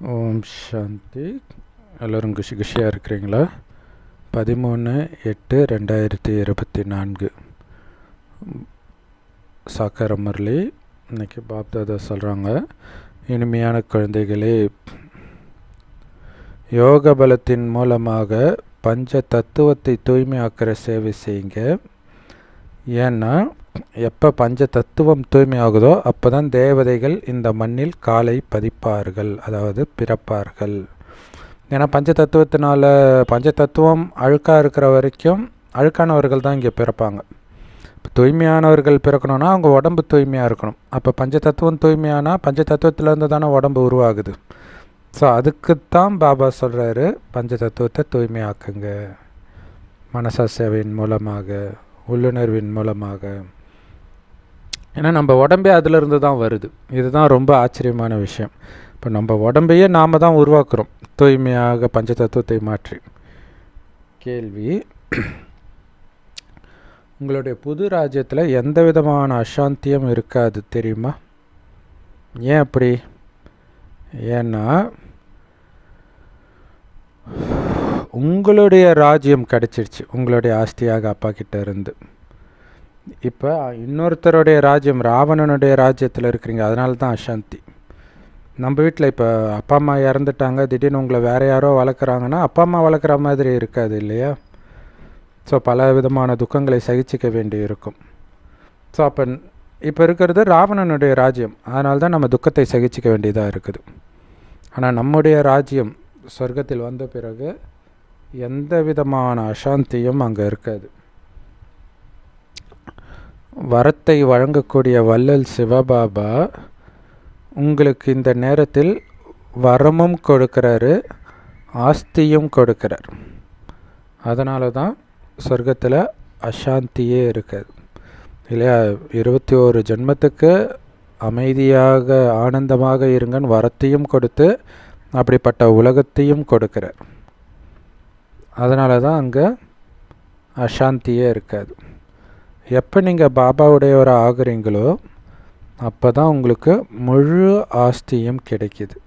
ஓம் சாந்தி. எல்லோரும் குஷியாக இருக்கிறீங்களா? 13/8/2024 சாக்கார முரளி. இன்றைக்கி பாப்தாதா சொல்கிறாங்க, இனிமையான குழந்தைகளே, யோக பலத்தின் மூலமாக பஞ்ச தத்துவத்தை தூய்மையாக்கிற சேவை செய்யுங்க. ஏன்னா எப்போ பஞ்ச தத்துவம் தூய்மையாகுதோ அப்போ தான் தேவதைகள் இந்த மண்ணில் காலை பதிப்பார்கள், அதாவது பிறப்பார்கள். ஏன்னா பஞ்ச தத்துவம் அழுக்காக இருக்கிற வரைக்கும் அழுக்கானவர்கள் தான் இங்கே பிறப்பாங்க. இப்போ தூய்மையானவர்கள் பிறக்கணுன்னா அவங்க உடம்பு தூய்மையாக இருக்கணும். அப்போ பஞ்ச தத்துவம் தூய்மையானால் பஞ்ச தத்துவத்திலேருந்து தானே உடம்பு உருவாகுது. ஸோ அதுக்குத்தான் பாபா சொல்கிறாரு, பஞ்ச தத்துவத்தை தூய்மையாக்குங்க மனசா சேவையின் மூலமாக, உள்ளுணர்வின் மூலமாக. ஏன்னா நம்ம உடம்பே அதிலிருந்து தான் வருது. இதுதான் ரொம்ப ஆச்சரியமான விஷயம். இப்போ நம்ம உடம்பையே நாம் தான் உருவாக்குறோம், தூய்மையாக பஞ்ச தத்துவத்தை மாற்றி. கேள்வி, உங்களுடைய புது ராஜ்யத்தில் எந்த விதமான அசாந்தியும் இருக்காது தெரியுமா? ஏன் அப்படி? ஏன்னா உங்களுடைய ராஜ்யம் கிடச்சிருச்சு, உங்களுடைய ஆஸ்தியாக அப்பா கிட்ட இருந்து. இப்போ இன்னொருத்தருடைய ராஜ்யம், ராவணனுடைய ராஜ்யத்தில் இருக்கிறீங்க, அதனால தான் அசாந்தி. நம்ம வீட்டில் இப்போ அப்பா அம்மா இறந்துட்டாங்க, திடீர்னு உங்களை வேறு யாரோ வளர்க்குறாங்கன்னா அப்பா அம்மா வளர்க்குற மாதிரி இருக்காது இல்லையா? ஸோ பல விதமான துக்கங்களை சகிச்சிக்க வேண்டி இருக்கும். ஸோ இப்போ இருக்கிறது ராவணனுடைய ராஜ்யம், அதனால தான் நம்ம துக்கத்தை சகிச்சிக்க வேண்டியதாக இருக்குது. ஆனால் நம்முடைய ராஜ்யம் சொர்க்கத்தில் வந்த பிறகு எந்த விதமான அசாந்தியும் அங்கே இருக்காது. வரத்தை வழங்கக்கூடிய வள்ளல் சிவபாபா உங்களுக்கு இந்த நேரத்தில் வரமும் கொடுக்கிறாரு, ஆஸ்தியும் கொடுக்கிறார். அதனால தான் சொர்க்கத்தில் அசாந்தியே இருக்காது இல்லையா? 21 ஜென்மத்துக்கு அமைதியாக ஆனந்தமாக இருங்கன்னு வரத்தையும் கொடுத்து அப்படிப்பட்ட உலகத்தையும் கொடுக்கிறார். அதனால தான் அங்கே அசாந்தியே இருக்காது. எப்போ நீங்கள் பாபாவுடையவராக ஆகுறீங்களோ அப்போ தான் உங்களுக்கு முழு ஆஸ்தியும் கிடைக்கிது.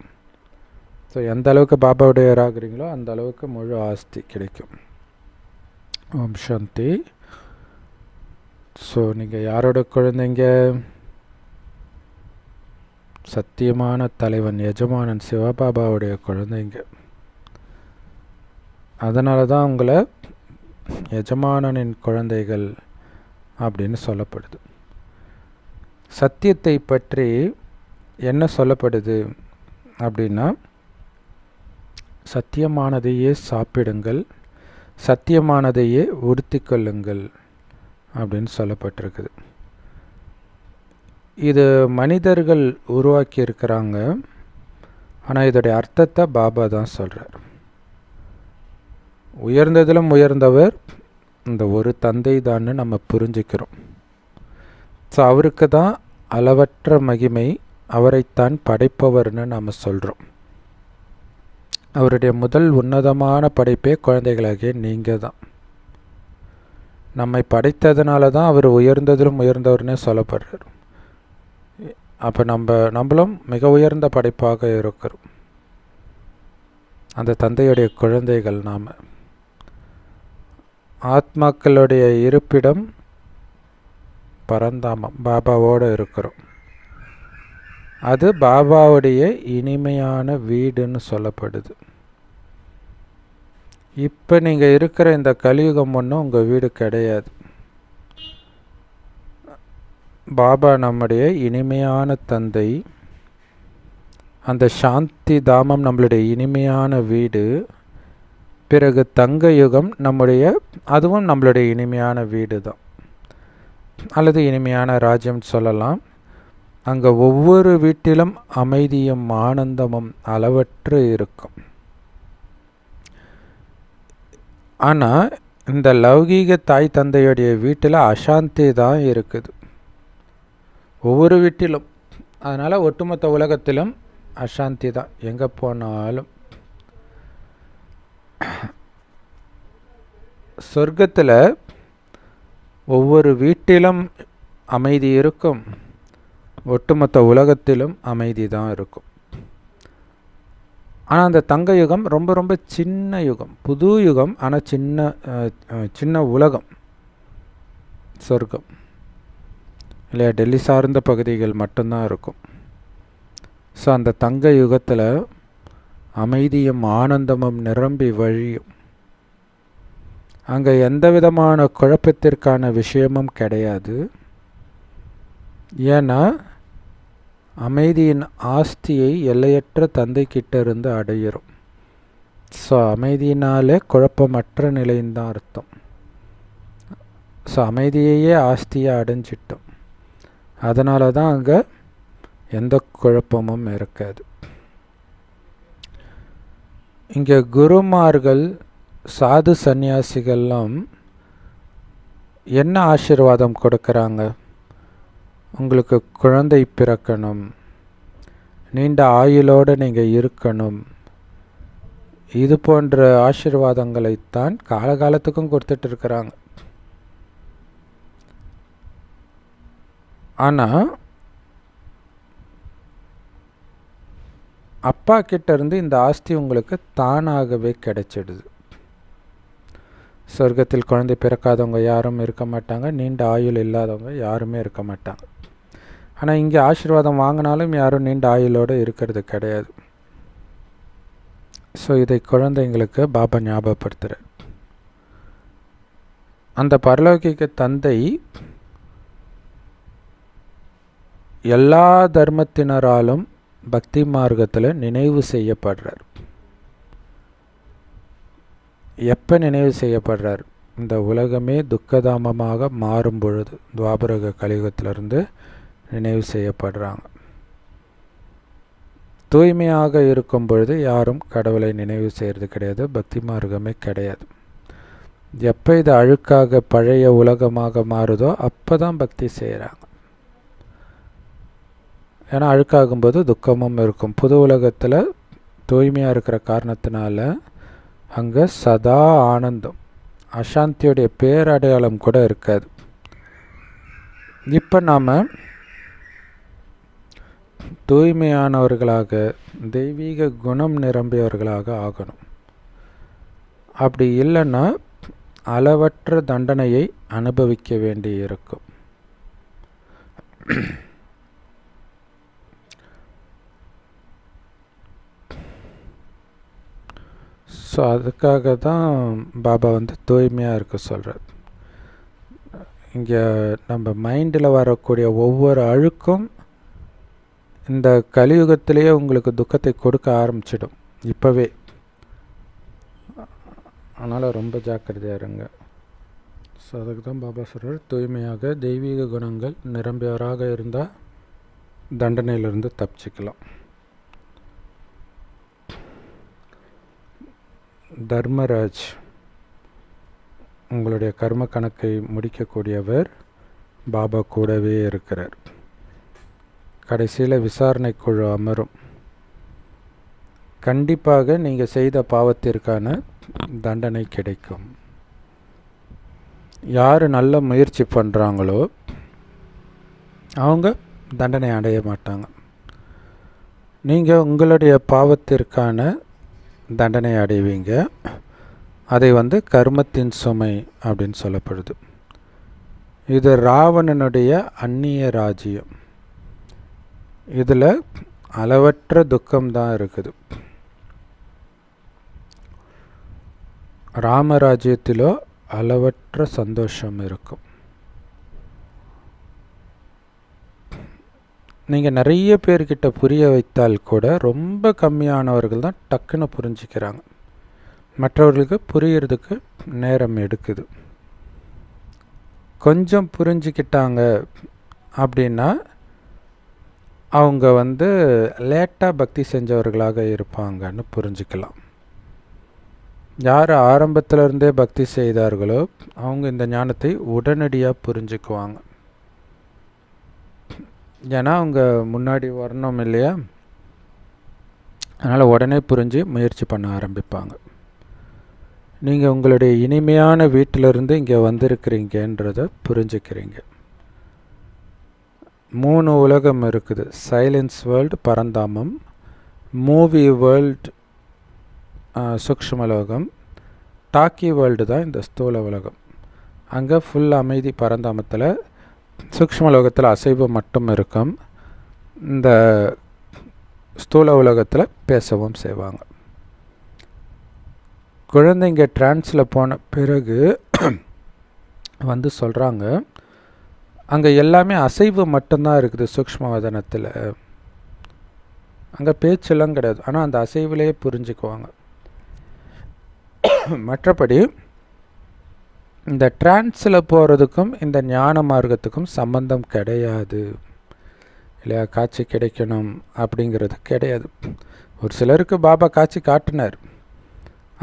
ஸோ எந்த அளவுக்கு பாபாவுடையவராக ஆகுறீங்களோ அந்த அளவுக்கு முழு ஆஸ்தி கிடைக்கும். ஓம் சாந்தி. ஸோ நீங்கள் யாரோட குழந்தைங்க? சத்தியமான தலைவன் எஜமானன் சிவபாபாவுடைய குழந்தைங்க. அதனால தான் உங்களை எஜமானனின் குழந்தைகள் அப்படின்னு சொல்லப்படுது. சத்தியத்தை பற்றி என்ன சொல்லப்படுது அப்படின்னா, சத்தியமானதையே சாப்பிடுங்கள், சத்தியமானதையே உடுத்தி கொள்ளுங்கள் அப்படின்னு சொல்லப்பட்டிருக்குது. இது மனிதர்கள் உருவாக்கி இருக்கிறாங்க, ஆனால் இதோடைய அர்த்தத்தை பாபா தான் சொல்கிறார். உயர்ந்ததிலும் உயர்ந்தவர் இந்த ஒரு தந்தை தான்னு நம்ம புரிஞ்சுக்கிறோம். ஸோ அவருக்கு தான் அளவற்ற மகிமை, அவரைத்தான் படைப்பவர்னு நாம் சொல்கிறோம். அவருடைய முதல் உன்னதமான படைப்பே குழந்தைகளாகிய நீங்கள் தான். நம்மை படைத்ததுனால தான் அவர் உயர்ந்ததிலும் உயர்ந்தவர்னே சொல்லப்படுறார். அப்போ நம்மளும் மிக உயர்ந்த படைப்பாக இருக்கிறோம். அந்த தந்தையுடைய குழந்தைகள் நாம். ஆத்மாக்களுடைய இருப்பிடம் பரந்தாமம், பாபாவோடு இருக்கிறோம். அது பாபாவுடைய இனிமையான வீடுன்னு சொல்லப்படுது. இப்போ நீங்கள் இருக்கிற இந்த கலியுகம் ஒன்றும் உங்கள் வீடு கிடையாது. பாபா நம்முடைய இனிமையான தந்தை. அந்த சாந்தி தாமம் நம்மளுடைய இனிமையான வீடு. பிறகு தங்க யுகம் அதுவும் நம்மளுடைய இனிமையான வீடு தான், அல்லது இனிமையான ராஜ்யம் சொல்லலாம். அங்கே ஒவ்வொரு வீட்டிலும் அமைதியும் ஆனந்தமும் அளவற்று இருக்கும். ஆனால் இந்த லௌகீக தாய் தந்தையுடைய வீட்டில் அசாந்தி தான் இருக்குது, ஒவ்வொரு வீட்டிலும். அதனால் ஒட்டுமொத்த உலகத்திலும் அசாந்தி தான் எங்கே போனாலும். சொர்க்கத்தில் ஒவ்வொரு வீட்டிலும் அமைதி இருக்கும், ஒட்டுமொத்த உலகத்திலும் அமைதி தான் இருக்கும். ஆனால் அந்த தங்க யுகம் ரொம்ப ரொம்ப சின்ன யுகம், புது யுகம். ஆனால் சின்ன உலகம், சொர்க்கம் இல்லையா, டெல்லி சார்ந்த பகுதிகள் மட்டும்தான் இருக்கும். ஸோ அந்த தங்க யுகத்தில் அமைதியும் ஆனந்தமும் நிரம்பி வழியும். அங்கே எந்த விதமான குழப்பத்திற்கான விஷயமும் கிடையாது. ஏன்னா அமைதியின் ஆஸ்தியை எல்லையற்ற தந்தைக்கிட்ட இருந்து அடையிறோம். ஸோ அமைதியினாலே குழப்பமற்ற நிலைன்னு தான் அர்த்தம். ஸோ அமைதியையே ஆஸ்தியை அடைஞ்சிட்டோம். அதனால தான் அங்கே எந்த குழப்பமும் இருக்காது. இங்கே குருமார்கள் சாது சந்நியாசிகள்லாம் என்ன ஆசீர்வாதம் கொடுக்குறாங்க? உங்களுக்கு குழந்தை பிறக்கணும், நீண்ட ஆயுளோடு நீங்கள் இருக்கணும், இது போன்ற ஆசீர்வாதங்களைத்தான் காலகாலத்துக்கும் கொடுத்துட்டு இருக்கிறாங்க. ஆனால் அப்பா கிட்ட இருந்து இந்த ஆஸ்தி உங்களுக்கு தானாகவே கிடைச்சிடுது. சொர்க்கத்தில் குழந்தை பிறக்காதவங்க யாரும் இருக்க மாட்டாங்க, நீண்ட ஆயுள் இல்லாதவங்க யாருமே இருக்க மாட்டாங்க. ஆனால் இங்கே ஆசீர்வாதம் வாங்கினாலும் யாரும் நீண்ட ஆயுளோடு இருக்கிறது கிடையாது. ஸோ இதை குழந்தைங்களுக்கு பாபா ஞாபகப்படுத்துகிறார். அந்த பரலோகிக்க தந்தை எல்லா தர்மத்தினராலும் பக்தி மார்க்கத்தில் நினைவு செய்யப்படுறார். எப்போ நினைவு செய்யப்படுறார்? இந்த உலகமே துக்கதாமமாக மாறும் பொழுது, துவாபரக கலியுகத்திலிருந்து நினைவு செய்யப்படுறாங்க. தூய்மையாக இருக்கும் பொழுது யாரும் கடவுளை நினைவு செய்கிறது கிடையாது, பக்தி மார்க்கமே கிடையாது. எப்போ இது அழுக்காக பழைய உலகமாக மாறுதோ அப்போ தான் பக்தி செய்கிறாங்க. ஏன்னா அழுக்காகும்போது துக்கமும் இருக்கும். புது உலகத்தில் தூய்மையாக இருக்கிற காரணத்தினால அங்கே சதா ஆனந்தம், அசாந்தியோடைய பேரடையாளம் கூட இருக்காது. இப்போ நாம் தூய்மையானவர்களாக தெய்வீக குணம் நிரம்பியவர்களாக ஆகணும். அப்படி இல்லைன்னா அளவற்ற தண்டனையை அனுபவிக்க வேண்டி இருக்கும். ஸோ அதுக்காக தான் பாபா தூய்மையாக இருக்க சொல்கிறார். இங்கே நம்ம மைண்டில் வரக்கூடிய ஒவ்வொரு அழுக்கும் இந்த கலியுகத்திலேயே உங்களுக்கு துக்கத்தை கொடுக்க ஆரம்பிச்சிடும் இப்போவே. அதனால் ரொம்ப ஜாக்கிரதையாக இருங்க. ஸோ அதுக்கு தான் பாபா சொல்கிறார், தூய்மையாக தெய்வீக குணங்கள் நிரம்பியவராக இருந்தால் தண்டனையிலிருந்து தப்பிச்சிக்கலாம். தர்மராஜ் உங்களுடைய கர்ம கணக்கை முடிக்கக்கூடியவர், பாபா கூடவே இருக்கிறார். கடைசியில் விசாரணை குழு அமரும். கண்டிப்பாக நீங்கள் செய்த பாவத்திற்கான தண்டனை கிடைக்கும். யார் நல்ல முயற்சி பண்ணுறாங்களோ அவங்க தண்டனை அடைய மாட்டாங்க. நீங்கள் உங்களுடைய பாவத்திற்கான தண்டனை அடைவீங்க. அதை கர்மத்தின் சுமை அப்படின்னு சொல்லப்படுது. இது ராவணனுடைய அந்நிய ராஜ்யம். இதில் அளவற்ற துக்கம்தான் இருக்குது. ராமராஜ்யத்திலோ அளவற்ற சந்தோஷம் இருக்கும். நீங்கள் நிறைய பேர்கிட்ட புரிய வைத்தால் கூட ரொம்ப கம்மியானவர்கள் தான் டக்குன்னு புரிஞ்சுக்கிறாங்க. மற்றவர்களுக்கு புரியறதுக்கு நேரம் எடுக்குது. கொஞ்சம் புரிஞ்சுக்கிட்டாங்க அப்படின்னா அவங்க லேட்டாக பக்தி செஞ்சவர்களாக இருப்பாங்கன்னு புரிஞ்சுக்கலாம். யார் ஆரம்பத்திலிருந்தே பக்தி செய்தார்களோ அவங்க இந்த ஞானத்தை உடனடியாக புரிஞ்சுக்குவாங்க. ஏன்னா அவங்க முன்னாடி வரணும் இல்லையா, அதனால் உடனே புரிஞ்சு முயற்சி பண்ண ஆரம்பிப்பாங்க. நீங்கள் உங்களுடைய இனிமையான வீட்டிலிருந்து இங்கே வந்திருக்கிறீங்கன்றதை புரிஞ்சுக்கிறீங்க. 3 உலகம் இருக்குது. சைலன்ஸ் வேர்ல்டு பரந்தாமம், மூவி வேர்ல்டு சூக்ஷ்மலோகம், டாக்கி வேர்ல்டு தான் இந்த ஸ்தூல உலகம். அங்கே ஃபுல் அமைதி பரந்தாமத்தில், சூக்ஷ்மலோகத்தில் அசைவு மட்டும் இருக்கும். இந்த ஸ்தூல உலகத்தில் பேசவும் செய்வாங்க. குழந்தைங்க டிரான்ஸில் போன பிறகு வந்து சொல்கிறாங்க, அங்கே எல்லாமே அசைவு மட்டும்தான் இருக்குது சூக்ஷ்மவதனத்தில், அங்கே பேச்செல்லாம் கிடையாது. ஆனால் அந்த அசைவிலேயே புரிஞ்சுக்குவாங்க. மற்றபடி இந்த டிரான்ஸில் போகிறதுக்கும் இந்த ஞான மார்க்கத்துக்கும் சம்பந்தம் கிடையாது இல்லையா. காட்சி கிடைக்கணும் அப்படிங்கிறது கிடையாது. ஒரு சிலருக்கு பாபா காட்சி காட்டினார்,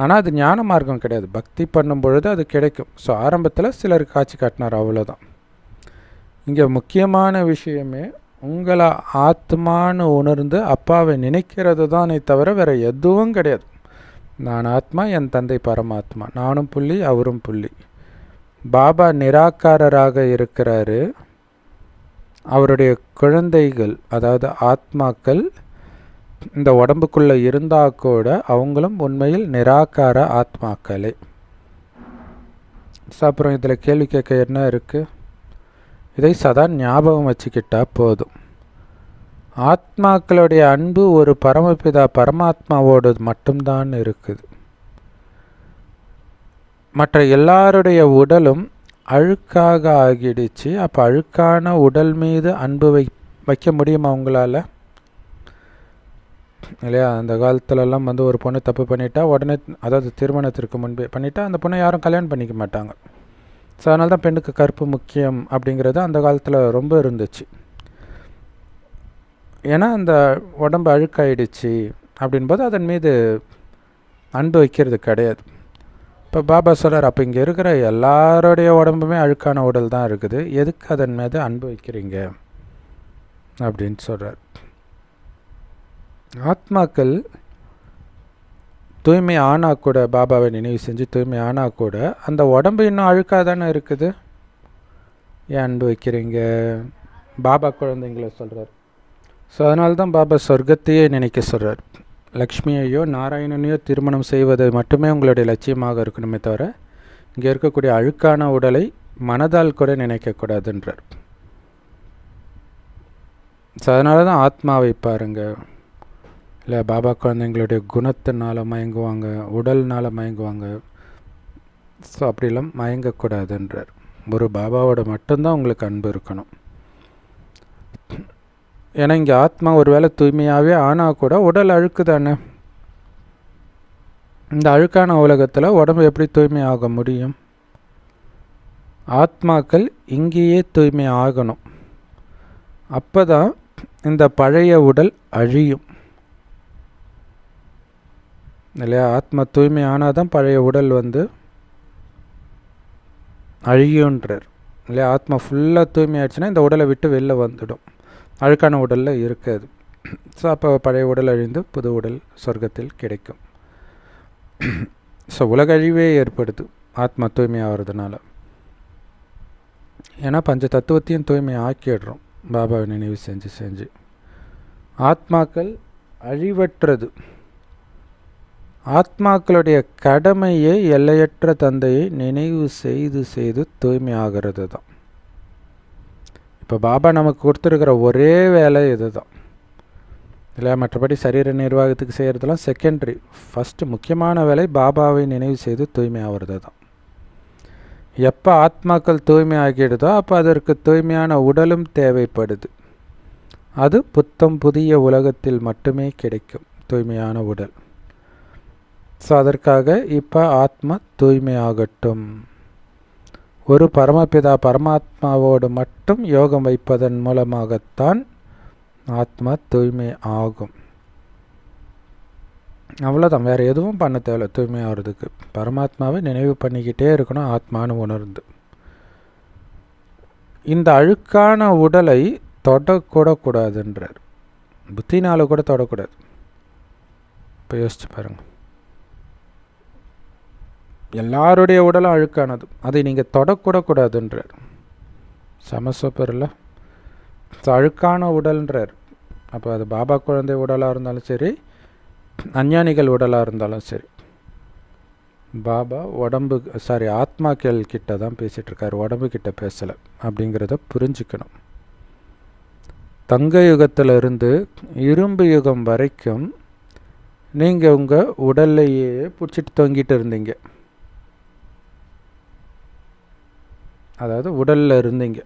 ஆனால் அது ஞான மார்க்கம் கிடையாது. பக்தி பண்ணும் பொழுது அது கிடைக்கும். ஸோ ஆரம்பத்தில் சிலருக்கு காட்சி காட்டினார், அவ்வளோதான். இங்கே முக்கியமான விஷயமே உங்களை ஆத்மான்னு உணர்ந்து அப்பாவை நினைக்கிறது தானே தவிர வேறு எதுவும் கிடையாது. நான் ஆத்மா, என் தந்தை பரமாத்மா, நானும் புள்ளி அவரும் புள்ளி. பாபா நிராகாரராக இருக்கிறாரு. அவருடைய குழந்தைகள் அதாவது ஆத்மாக்கள் இந்த உடம்புக்குள்ளே இருந்தால் கூட அவங்களும் உண்மையில் நிராகார ஆத்மாக்களே. அப்புறம் இதில் கேள்வி கேட்க என்ன இருக்குது? இதை சதா ஞாபகம் வச்சுக்கிட்டா போதும். ஆத்மாக்களுடைய அன்பு ஒரு பரமபிதா பரமாத்மாவோடு மட்டும்தான் இருக்குது. மற்ற எல்லாருடைய உடலும் அழுக்காக ஆகிடுச்சு. அப்போ அழுக்கான உடல் மீது அன்பு வைக்க முடியுமா உங்களால்? இல்லையா? அந்த காலத்துலலாம் வந்து ஒரு பொண்ணு தப்பு பண்ணிட்டா உடனே, அதாவது திருமணத்திற்கு முன்பே பண்ணிட்டா, அந்த பொண்ணை யாரும் கல்யாணம் பண்ணிக்க மாட்டாங்க. ஸோ அதனால தான் பெண்ணுக்கு கற்பு முக்கியம் அப்படிங்கிறது அந்த காலத்தில் ரொம்ப இருந்துச்சு. ஏன்னா அந்த உடம்பு அழுக்காயிடுச்சு அப்படின்போது அதன் மீது அன்பு வைக்கிறது கிடையாது. இப்போ பாபா சொல்கிறார், அப்போ இங்கே இருக்கிற எல்லாருடைய உடம்புமே அழுக்கான உடல் தான் இருக்குது, எதுக்கு அதன் மீது அன்பு வைக்கிறீங்க அப்படின்னு சொல்கிறார். ஆத்மாக்கள் தூய்மை ஆனால் கூட, பாபாவை நினைவு செஞ்சு தூய்மை ஆனால் கூட அந்த உடம்பு இன்னும் அழுக்காக தானே இருக்குது. ஏன் அன்பு வைக்கிறீங்க? பாபா குழந்தைங்கள சொல்கிறார். ஸோ அதனால தான் பாபா சொர்க்கத்தையே நினைக்க சொல்கிறார். லக்ஷ்மியையோ நாராயணனையோ திருமணம் செய்வது மட்டுமே உங்களுடைய லட்சியமாக இருக்கணுமே தவிர இங்கே இருக்கக்கூடிய அழுக்கான உடலை மனதால் கூட நினைக்கக்கூடாதுன்றார். ஸோ அதனால தான் ஆத்மாவை பாருங்கள். இல்லை, பாபா குழந்தைங்களுடைய குணத்தினால் மயங்குவாங்க, உடல்னால் மயங்குவாங்க. ஸோ அப்படிலாம் மயங்கக்கூடாதுன்றார். ஒரு பாபாவோட மட்டும்தான் உங்களுக்கு அன்பு இருக்கணும். ஏன்னா இங்கே ஆத்மா ஒரு வேளை தூய்மையாகவே ஆனால் கூட உடல் அழுக்கு தானே. இந்த அழுக்கான உலகத்தில் உடம்பு எப்படி தூய்மை ஆக முடியும்? ஆத்மாக்கள் இங்கேயே தூய்மை ஆகணும். அப்போ தான் இந்த பழைய உடல் அழியும் இல்லையா? ஆத்மா தூய்மை ஆனால் தான் பழைய உடல் வந்து அழியுன்றார் இல்லையா? ஆத்மா ஃபுல்லாக தூய்மை ஆயிடுச்சுன்னா இந்த உடலை விட்டு வெளில வந்துடும், அழுக்கான உடலில் இருக்காது. ஸோ அப்போ பழைய உடல் அழிந்து புது உடல் சொர்க்கத்தில் கிடைக்கும். ஸோ உலக அழிவே ஏற்படுது ஆத்மா தூய்மை ஆகிறதுனால. ஏன்னா பஞ்ச தத்துவத்தையும் தூய்மை ஆக்கிடுறோம் பாபாவை நினைவு செஞ்சு செஞ்சு. ஆத்மாக்கள் அழிவற்றது. ஆத்மாக்களுடைய கடமையே எல்லையற்ற தந்தையை நினைவு செய்து செய்து தூய்மை ஆகிறது தான். இப்போ பாபா நமக்கு கொடுத்துருக்கிற ஒரே வேலை இது தான் இல்லையா? மற்றபடி சரீர நிர்வாகத்துக்கு செய்கிறதுலாம் செகண்டரி. ஃபஸ்ட்டு முக்கியமான வேலை பாபாவை நினைவு செய்து தூய்மை ஆகிறது தான். எப்போ ஆத்மாக்கள் தூய்மை ஆகிடுதோ அப்போ அதற்கு தூய்மையான உடலும் தேவைப்படுது. அது புத்தம் புதிய உலகத்தில் மட்டுமே கிடைக்கும் தூய்மையான உடல். ஸோ அதற்காக இப்போ ஆத்மா தூய்மையாகட்டும். ஒரு பரமபிதா பரமாத்மாவோடு மட்டும் யோகம் வைப்பதன் மூலமாகத்தான் ஆத்மா தூய்மை ஆகும். அவ்வளோதான், வேறு எதுவும் பண்ண தேவையில்லை தூய்மை ஆகிறதுக்கு. பரமாத்மாவை நினைவு பண்ணிக்கிட்டே இருக்கணும் ஆத்மானு உணர்ந்து. இந்த அழுக்கான உடலை தொடக்கூடக்கூடாதுன்றார். புத்தினால் கூட தொடக்கூடாது. இப்போ யோசிச்சு பாருங்கள், எல்லாருடைய உடலும் அழுக்கானது, அதை நீங்கள் தொடக்கூடக்கூடாதுன்றார். சமசூப்பரில் அழுக்கான உடல்ன்றார். அப்போ அது பாபா குழந்தை உடலாக இருந்தாலும் சரி, அஞ்ஞானிகள் உடலாக இருந்தாலும் சரி, பாபா ஆத்மாக்கள் கிட்ட தான் பேசிகிட்டு இருக்கார், உடம்பு கிட்ட பேசலை அப்படிங்கிறத புரிஞ்சுக்கணும். தங்க யுகத்திலிருந்து இரும்பு யுகம் வரைக்கும் நீங்கள் உங்கள் உடல்லையே பிடிச்சிட்டு தொங்கிட்டு இருந்தீங்க, அதாவது உடலில் இருந்தீங்க.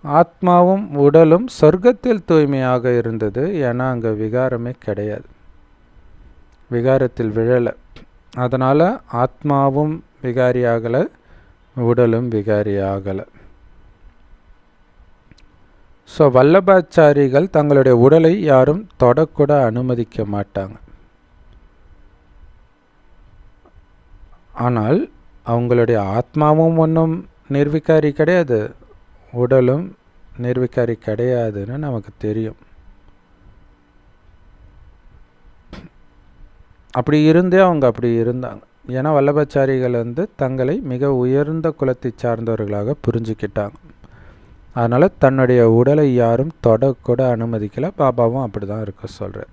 ஆத்மாவும் உடலும் சொர்க்கத்தில் தூய்மையாக இருந்தது, ஏன்னா அங்கே விகாரமே கிடையாது, விகாரத்தில் விழலை. அதனால் ஆத்மாவும் விகாரி ஆகலை, உடலும் விகாரி ஆகலை. ஸோ வல்லபாச்சாரிகள் தங்களுடைய உடலை யாரும் தொடக்கூட அனுமதிக்க மாட்டாங்க. ஆனால் அவங்களுடைய ஆத்மாவும் ஒன்றும் நிர்விகாரி கிடையாது, உடலும் நிர்விகாரி கிடையாதுன்னு நமக்கு தெரியும். அப்படி இருந்தே அவங்க அப்படி இருந்தாங்க. ஏன்னா வல்லபாச்சாரிகள் தங்களை மிக உயர்ந்த குலத்தை சார்ந்தவர்களாக புரிஞ்சுக்கிட்டாங்க. அதனால் தன்னுடைய உடலை யாரும் தொடக்கூட அனுமதிக்கலை. பாபாவும் அப்படி தான் இருக்க சொல்கிறார்.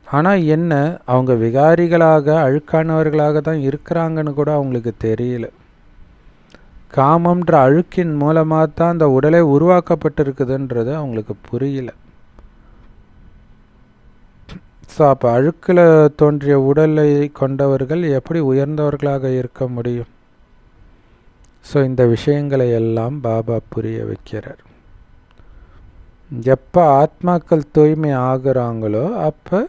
ஆனால் என்ன, அவங்க விகாரிகளாக அழுக்கானவர்களாக தான் இருக்கிறாங்கன்னு கூட அவங்களுக்கு தெரியல. காமம்ன்ற அழுக்கின் மூலமாக தான் அந்த உடலை உருவாக்கப்பட்டிருக்குதுன்றது அவங்களுக்கு புரியல. ஸோ அப்போ அழுக்கில் தோன்றிய உடலை கொண்டவர்கள் எப்படி உயர்ந்தவர்களாக இருக்க முடியும்? ஸோ இந்த விஷயங்களை எல்லாம் பாபா புரிய வைக்கிறார். எப்போ ஆத்மாக்கள் தூய்மை ஆகுறாங்களோ அப்போ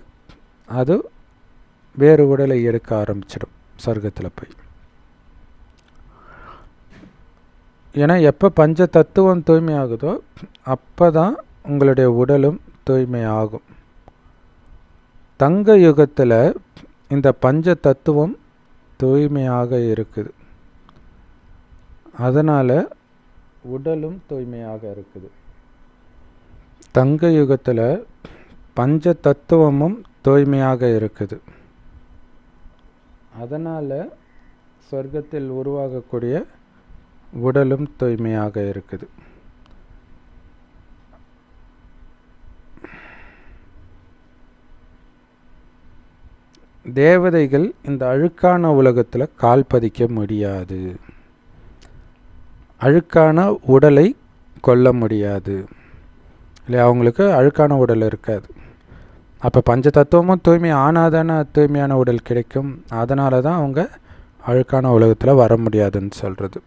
அது வேறு உடலை எடுக்க ஆரம்பிச்சிடும் சொர்க்கத்தில் போய். ஏன்னா எப்போ பஞ்ச தத்துவம் தூய்மை ஆகுதோ அப்போ தான் உங்களுடைய உடலும் தூய்மை ஆகும். தங்க யுகத்தில் இந்த பஞ்ச தத்துவம் தூய்மையாக இருக்குது, அதனால் உடலும் தூய்மையாக இருக்குது. தங்க யுகத்தில் பஞ்ச தத்துவமும் தூய்மையாக இருக்குது, அதனால் சொர்க்கத்தில் உருவாகக்கூடிய உடலும் தூய்மையாக இருக்குது. தேவதைகள் இந்த அழுக்கான உலகத்தில் கால் பதிக்க முடியாது, அழுக்கான உடலை கொல்ல முடியாது இல்லையா? அவங்களுக்கு அழுக்கான உடல் இருக்காது. அப்போ பஞ்ச தத்துவமும் தூய்மை ஆனாதானே தூய்மையான உடல் கிடைக்கும். அதனால தான் அவங்க அழுக்கான உலகத்தில் வர முடியாதுன்னு சொல்கிறது.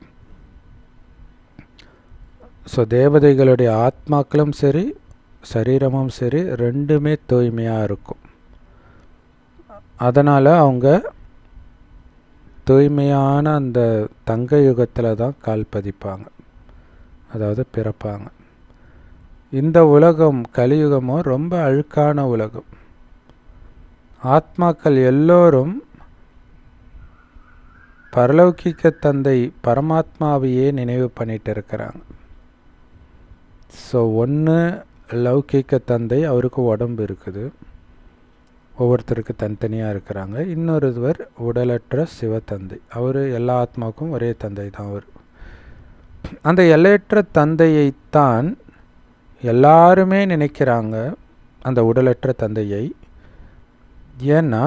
ஸோ தேவதைகளுடைய ஆத்மாக்களும் சரி சரீரமும் சரி ரெண்டுமே தூய்மையாக இருக்கும். அதனால் அவங்க தூய்மையான அந்த தங்க யுகத்தில் தான் கால் பதிப்பாங்க, அதாவது பிறப்பாங்க. இந்த உலகம் கலியுகமோ ரொம்ப அழுக்கான உலகம். ஆத்மாக்கள் எல்லோரும் பரலௌகிக்க தந்தை பரமாத்மாவையே நினைவு பண்ணிட்டு இருக்கிறாங்க. ஸோ ஒன்று லௌகிக்க தந்தை, அவருக்கு உடம்பு இருக்குது, ஒவ்வொருத்தருக்கு தனித்தனியாக இருக்கிறாங்க. இன்னொருவர் உடலற்ற சிவத்தந்தை, அவர் எல்லா ஆத்மாவுக்கும் ஒரே தந்தை தான். அவர் அந்த எல்லையற்ற தந்தையைத்தான் எல்லாருமே நினைக்கிறாங்க, அந்த உடலற்ற தந்தையை. ஏன்னா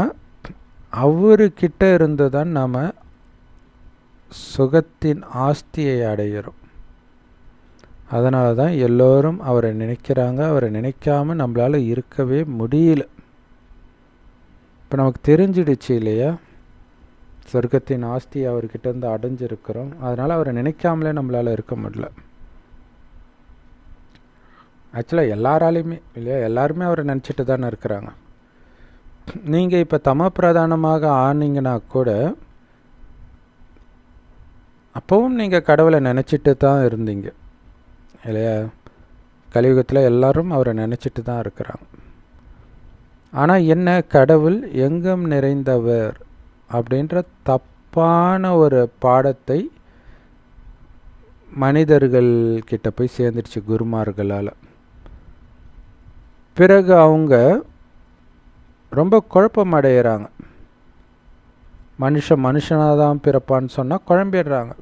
அவர்கிட்ட இருந்து தான் நாம் சுகத்தின் ஆஸ்தியை அடைகிறோம். அதனால தான் எல்லோரும் அவரை நினைக்கிறாங்க. அவரை நினைக்காமல் நம்மளால் இருக்கவே முடியல. இப்போ நமக்கு தெரிஞ்சிடுச்சு இல்லையா, சொர்க்கத்தின் ஆஸ்தி அவர்கிட்ட இருந்து அடைஞ்சிருக்கிறோம். அதனால் அவரை நினைக்காமலே நம்மளால் இருக்க முடியல. ஆக்சுவலாக எல்லாராலையுமே இல்லையா, எல்லாருமே அவரை நினச்சிட்டு தானே இருக்கிறாங்க. நீங்கள் இப்போ தம பிரதானமாக ஆனீங்கன்னா கூட அப்போவும் நீங்கள் கடவுளை நினச்சிட்டு தான் இருந்தீங்க இல்லையா. கலியுகத்தில் எல்லாரும் அவரை நினச்சிட்டு தான் இருக்கிறாங்க. ஆனால் என்ன, கடவுள் எங்கும் நிறைந்தவர் அப்படின்ற தப்பான ஒரு பாடத்தை மனிதர்கள் கிட்ட போய் சேர்ந்துடுச்சு குருமார்களால். பிறகு அவங்க ரொம்ப குழப்பம் அடைகிறாங்க. மனுஷனாக தான் பிறப்பான்னு சொன்னால் குழம்பிடுறாங்க.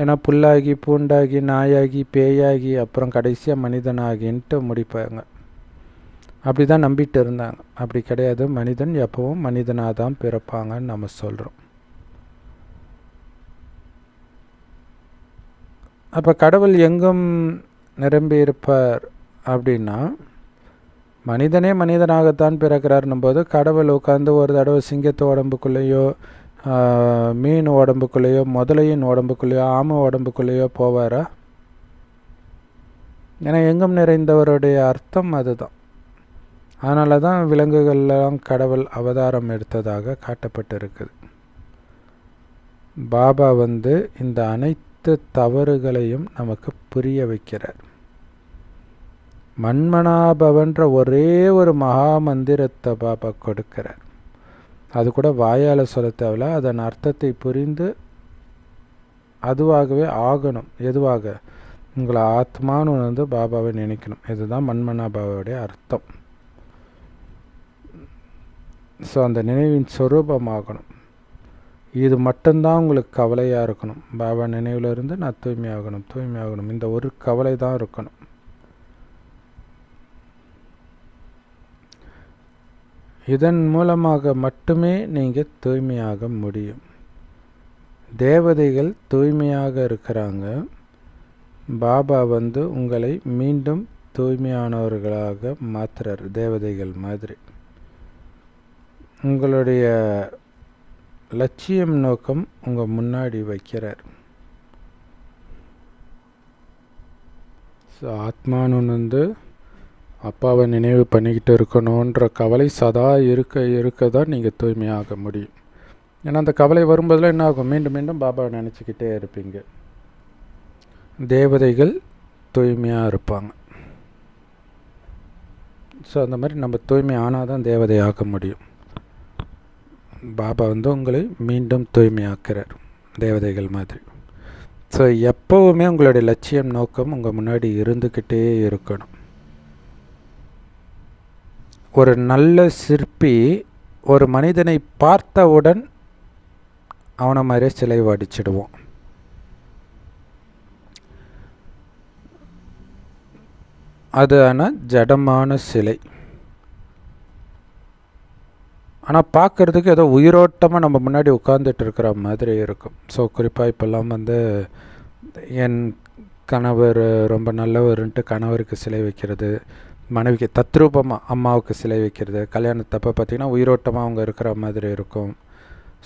ஏன்னா புல்லாகி பூண்டாகி நாயாகி பேயாகி அப்புறம் கடைசியாக மனிதனாகின்ட்டு முடிப்பாங்க. அப்படி தான் நம்பிட்டு இருந்தாங்க. அப்படி கிடையாது. மனிதன் எப்பவும் மனிதனாக தான் பிறப்பாங்கன்னு நம்ம சொல்கிறோம். அப்போ கடவுள் எங்கும் நிரம்பி இருப்பார் அப்படின்னா, மனிதனே மனிதனாகத்தான் பிறக்கிறாருன்னும் போது கடவுள் உட்காந்து ஒரு தடவை சிங்கத்து உடம்புக்குள்ளேயோ மீன் உடம்புக்குள்ளேயோ முதலையின் உடம்புக்குள்ளேயோ ஆமை உடம்புக்குள்ளேயோ போவாரா? ஏன்னா எங்கும் நிறைந்தவருடைய அர்த்தம் அதுதான். அதனால தான் விலங்குகள்லாம் கடவுள் அவதாரம் எடுத்ததாக காட்டப்பட்டிருக்குது. பாபா இந்த அனைத்து தவறுகளையும் நமக்கு புரிய வைக்கிறார். மன்மனாபவன்ற ஒரே ஒரு மகா மந்திரத்தை பாபா கொடுக்கிறார். அது கூட வாயால் சொல்ல தேவையில்ல. அதன் அர்த்தத்தை புரிந்து அதுவாகவே ஆகணும். எதுவாக? உங்களை ஆத்மான்னு பாபாவை நினைக்கணும். இதுதான் மன்மனாபாவோடைய அர்த்தம். ஸோ அந்த நினைவின் சொரூபமாகணும். இது மட்டும்தான் உங்களுக்கு கவலையாக இருக்கணும். பாபா நினைவிலிருந்து நான் தூய்மையாகணும். இந்த ஒரு கவலை தான் இருக்கணும். இதன் மூலமாக மட்டுமே நீங்கள் தூய்மையாக முடியும். தேவதைகள் தூய்மையாக இருக்கிறாங்க. பாபா உங்களை மீண்டும் தூய்மையானவர்களாக மாற்றுறார். தேவதைகள் மாதிரி உங்களுடைய லட்சியம் நோக்கம் உங்கள் முன்னாடி வைக்கிறார். ஸோ ஆத்மானு அப்பாவை நினைவு பண்ணிக்கிட்டு இருக்கணுன்ற கவலை சதா இருக்க தான் நீங்கள் தூய்மையாக முடியும். ஏன்னா அந்த கவலை வரும்போதெல்லாம் என்ன ஆகும்? மீண்டும் மீண்டும் பாபாவை நினச்சிக்கிட்டே இருப்பீங்க. தேவதைகள் தூய்மையாக இருப்பாங்க. ஸோ அந்த மாதிரி நம்ம தூய்மை ஆனால் தான் தேவதையாக முடியும். பாபா உங்களை மீண்டும் தூய்மையாக்குறார் தேவதைகள் மாதிரி. ஸோ எப்போவுமே உங்களுடைய லட்சியம் நோக்கம் உங்கள் முன்னாடி இருந்துக்கிட்டே இருக்கணும். ஒரு நல்ல சிற்பி ஒரு மனிதனை பார்த்தவுடன் அவனை மாதிரியே சிலை வடிச்சிடுவோம். அது ஆனால் ஜடமான சிலை. ஆனால் பார்க்குறதுக்கு ஏதோ உயிரோட்டமாக நம்ம முன்னாடி உட்காந்துட்டு இருக்கிற மாதிரி இருக்கும். ஸோ குறிப்பாக இப்போல்லாம் என் கணவர் ரொம்ப நல்லவருன்ட்டு கணவருக்கு சிலை வைக்கிறது, மனைவிக்கு தத்ரூபமாக அம்மாவுக்கு சிலை வைக்கிறது, கல்யாணத்தப்போ பார்த்திங்கன்னா உயிரோட்டமாக அவங்க இருக்கிற மாதிரி இருக்கும்.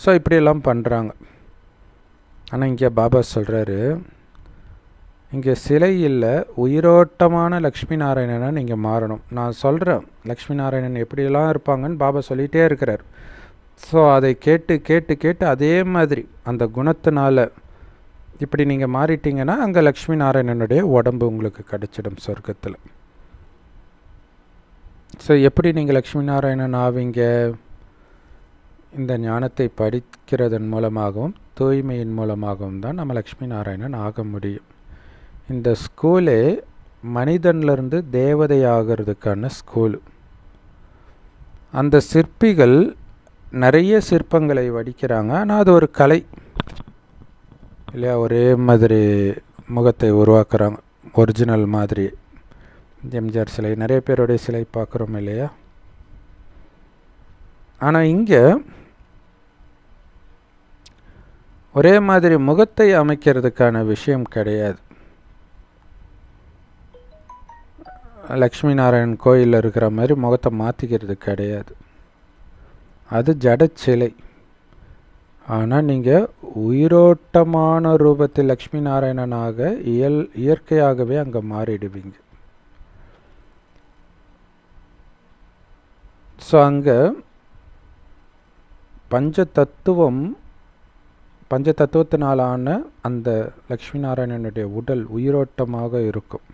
ஸோ இப்படியெல்லாம் பண்ணுறாங்க. ஆனால் இங்கே பாபா சொல்கிறாரு, இங்கே சிலை இல்லை, உயிரோட்டமான லக்ஷ்மி நாராயணனை நீங்கள் மாறணும். நான் சொல்கிறேன் லக்ஷ்மி நாராயணன் எப்படியெல்லாம் இருப்பாங்கன்னு பாபா சொல்லிகிட்டே இருக்கிறார். ஸோ அதை கேட்டு கேட்டு கேட்டு அதே மாதிரி அந்த குணத்தினால இப்படி நீங்கள் மாறிட்டீங்கன்னா அங்கே லக்ஷ்மி நாராயணனுடைய உடம்பு உங்களுக்கு கிடைச்சிடும் சொர்க்கத்தில். ஸோ எப்படி நீங்கள் லக்ஷ்மி நாராயணன் ஆவீங்க? இந்த ஞானத்தை படிக்கிறதன் மூலமாகவும் தூய்மையின் மூலமாகவும் தான் நம்ம லக்ஷ்மி நாராயணன் ஆக முடியும். இந்த ஸ்கூலே மனிதன்லேருந்து தேவதை ஆகிறதுக்கான ஸ்கூலு. அந்த சிற்பிகள் நிறைய சிற்பங்களை வடிக்கிறாங்க. ஆனால் அது ஒரு கலை இல்லையா? ஒரே மாதிரி முகத்தை உருவாக்குறாங்க, ஒரிஜினல் மாதிரி. எம்ஜிஆர் சிலை, நிறைய பேருடைய சிலை பார்க்குறோம் இல்லையா? ஆனால் இங்கே ஒரே மாதிரி முகத்தை அமைக்கிறதுக்கான விஷயம் கிடையாது. லக்ஷ்மி நாராயணன் கோயிலில் இருக்கிற மாதிரி முகத்தை மாற்றிக்கிறது கிடையாது. அது ஜடச்சிலை. ஆனால் நீங்கள் உயிரோட்டமான ரூபத்தில் லக்ஷ்மி நாராயணனாக இயற்கையாகவே அங்கே மாறிடுவீங்க. ஸோ அங்கே பஞ்சதத்துவத்தினாலான அந்த லக்ஷ்மி நாராயணனுடைய உடல் உயிரோட்டமாக இருக்கும்.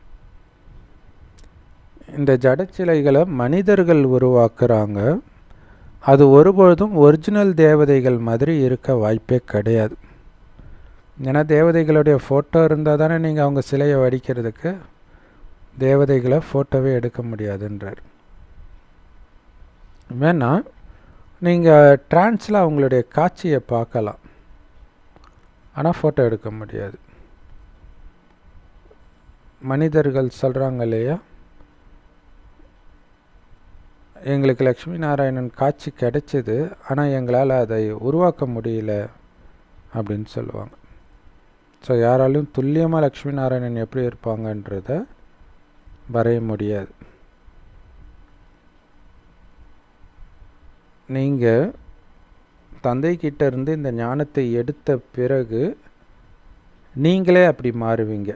இந்த ஜடச்சிலைகளை மனிதர்கள் உருவாக்குறாங்க. அது ஒருபொழுதும் ஒரிஜினல் தேவதைகள் மாதிரி இருக்க வாய்ப்பே கிடையாது. ஏன்னா தேவதைகளுடைய ஃபோட்டோ இருந்தால் தானே நீங்கள் அவங்க சிலையை வடிக்கிறதுக்கு. தேவதைகளை ஃபோட்டோவே எடுக்க முடியாதுன்றார். வேணா நீங்கள் டிரான்ஸில் அவங்களுடைய காட்சியை பார்க்கலாம், ஆனால் ஃபோட்டோ எடுக்க முடியாது. மனிதர்கள் சொல்கிறாங்க இல்லையா, எங்களுக்கு லக்ஷ்மி நாராயணன் காட்சி கிடைச்சிது, ஆனால் எங்களால் அதை உருவாக்க முடியல அப்படின்னு சொல்லுவாங்க. ஸோ யாராலையும் துல்லியமாக லக்ஷ்மி நாராயணன் எப்படி இருப்பாங்கன்றத வரைய முடியாது. நீங்கள் தந்தைக்கிட்ட இருந்து இந்த ஞானத்தை எடுத்த பிறகு நீங்களே அப்படி மாறுவீங்க.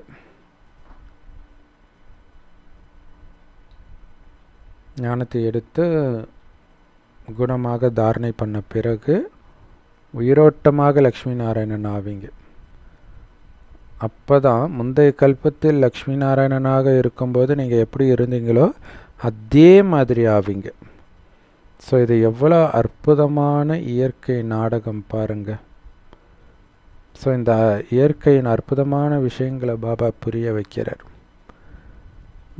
ஞானத்தை எடுத்து குணமாக தாரணை பண்ண பிறகு உயிரோட்டமாக லக்ஷ்மி நாராயணன் ஆவீங்க. அப்போ தான் முந்தைய கல்பத்தில் லக்ஷ்மி நாராயணனாக இருக்கும்போது நீங்கள் எப்படி இருந்தீங்களோ அதே மாதிரி ஆவீங்க. ஸோ இது எவ்வளோ அற்புதமான இயற்கை நாடகம் பாருங்கள். ஸோ இந்த இயற்கையின் அற்புதமான விஷயங்களை பாபா புரிய வைக்கிறார்.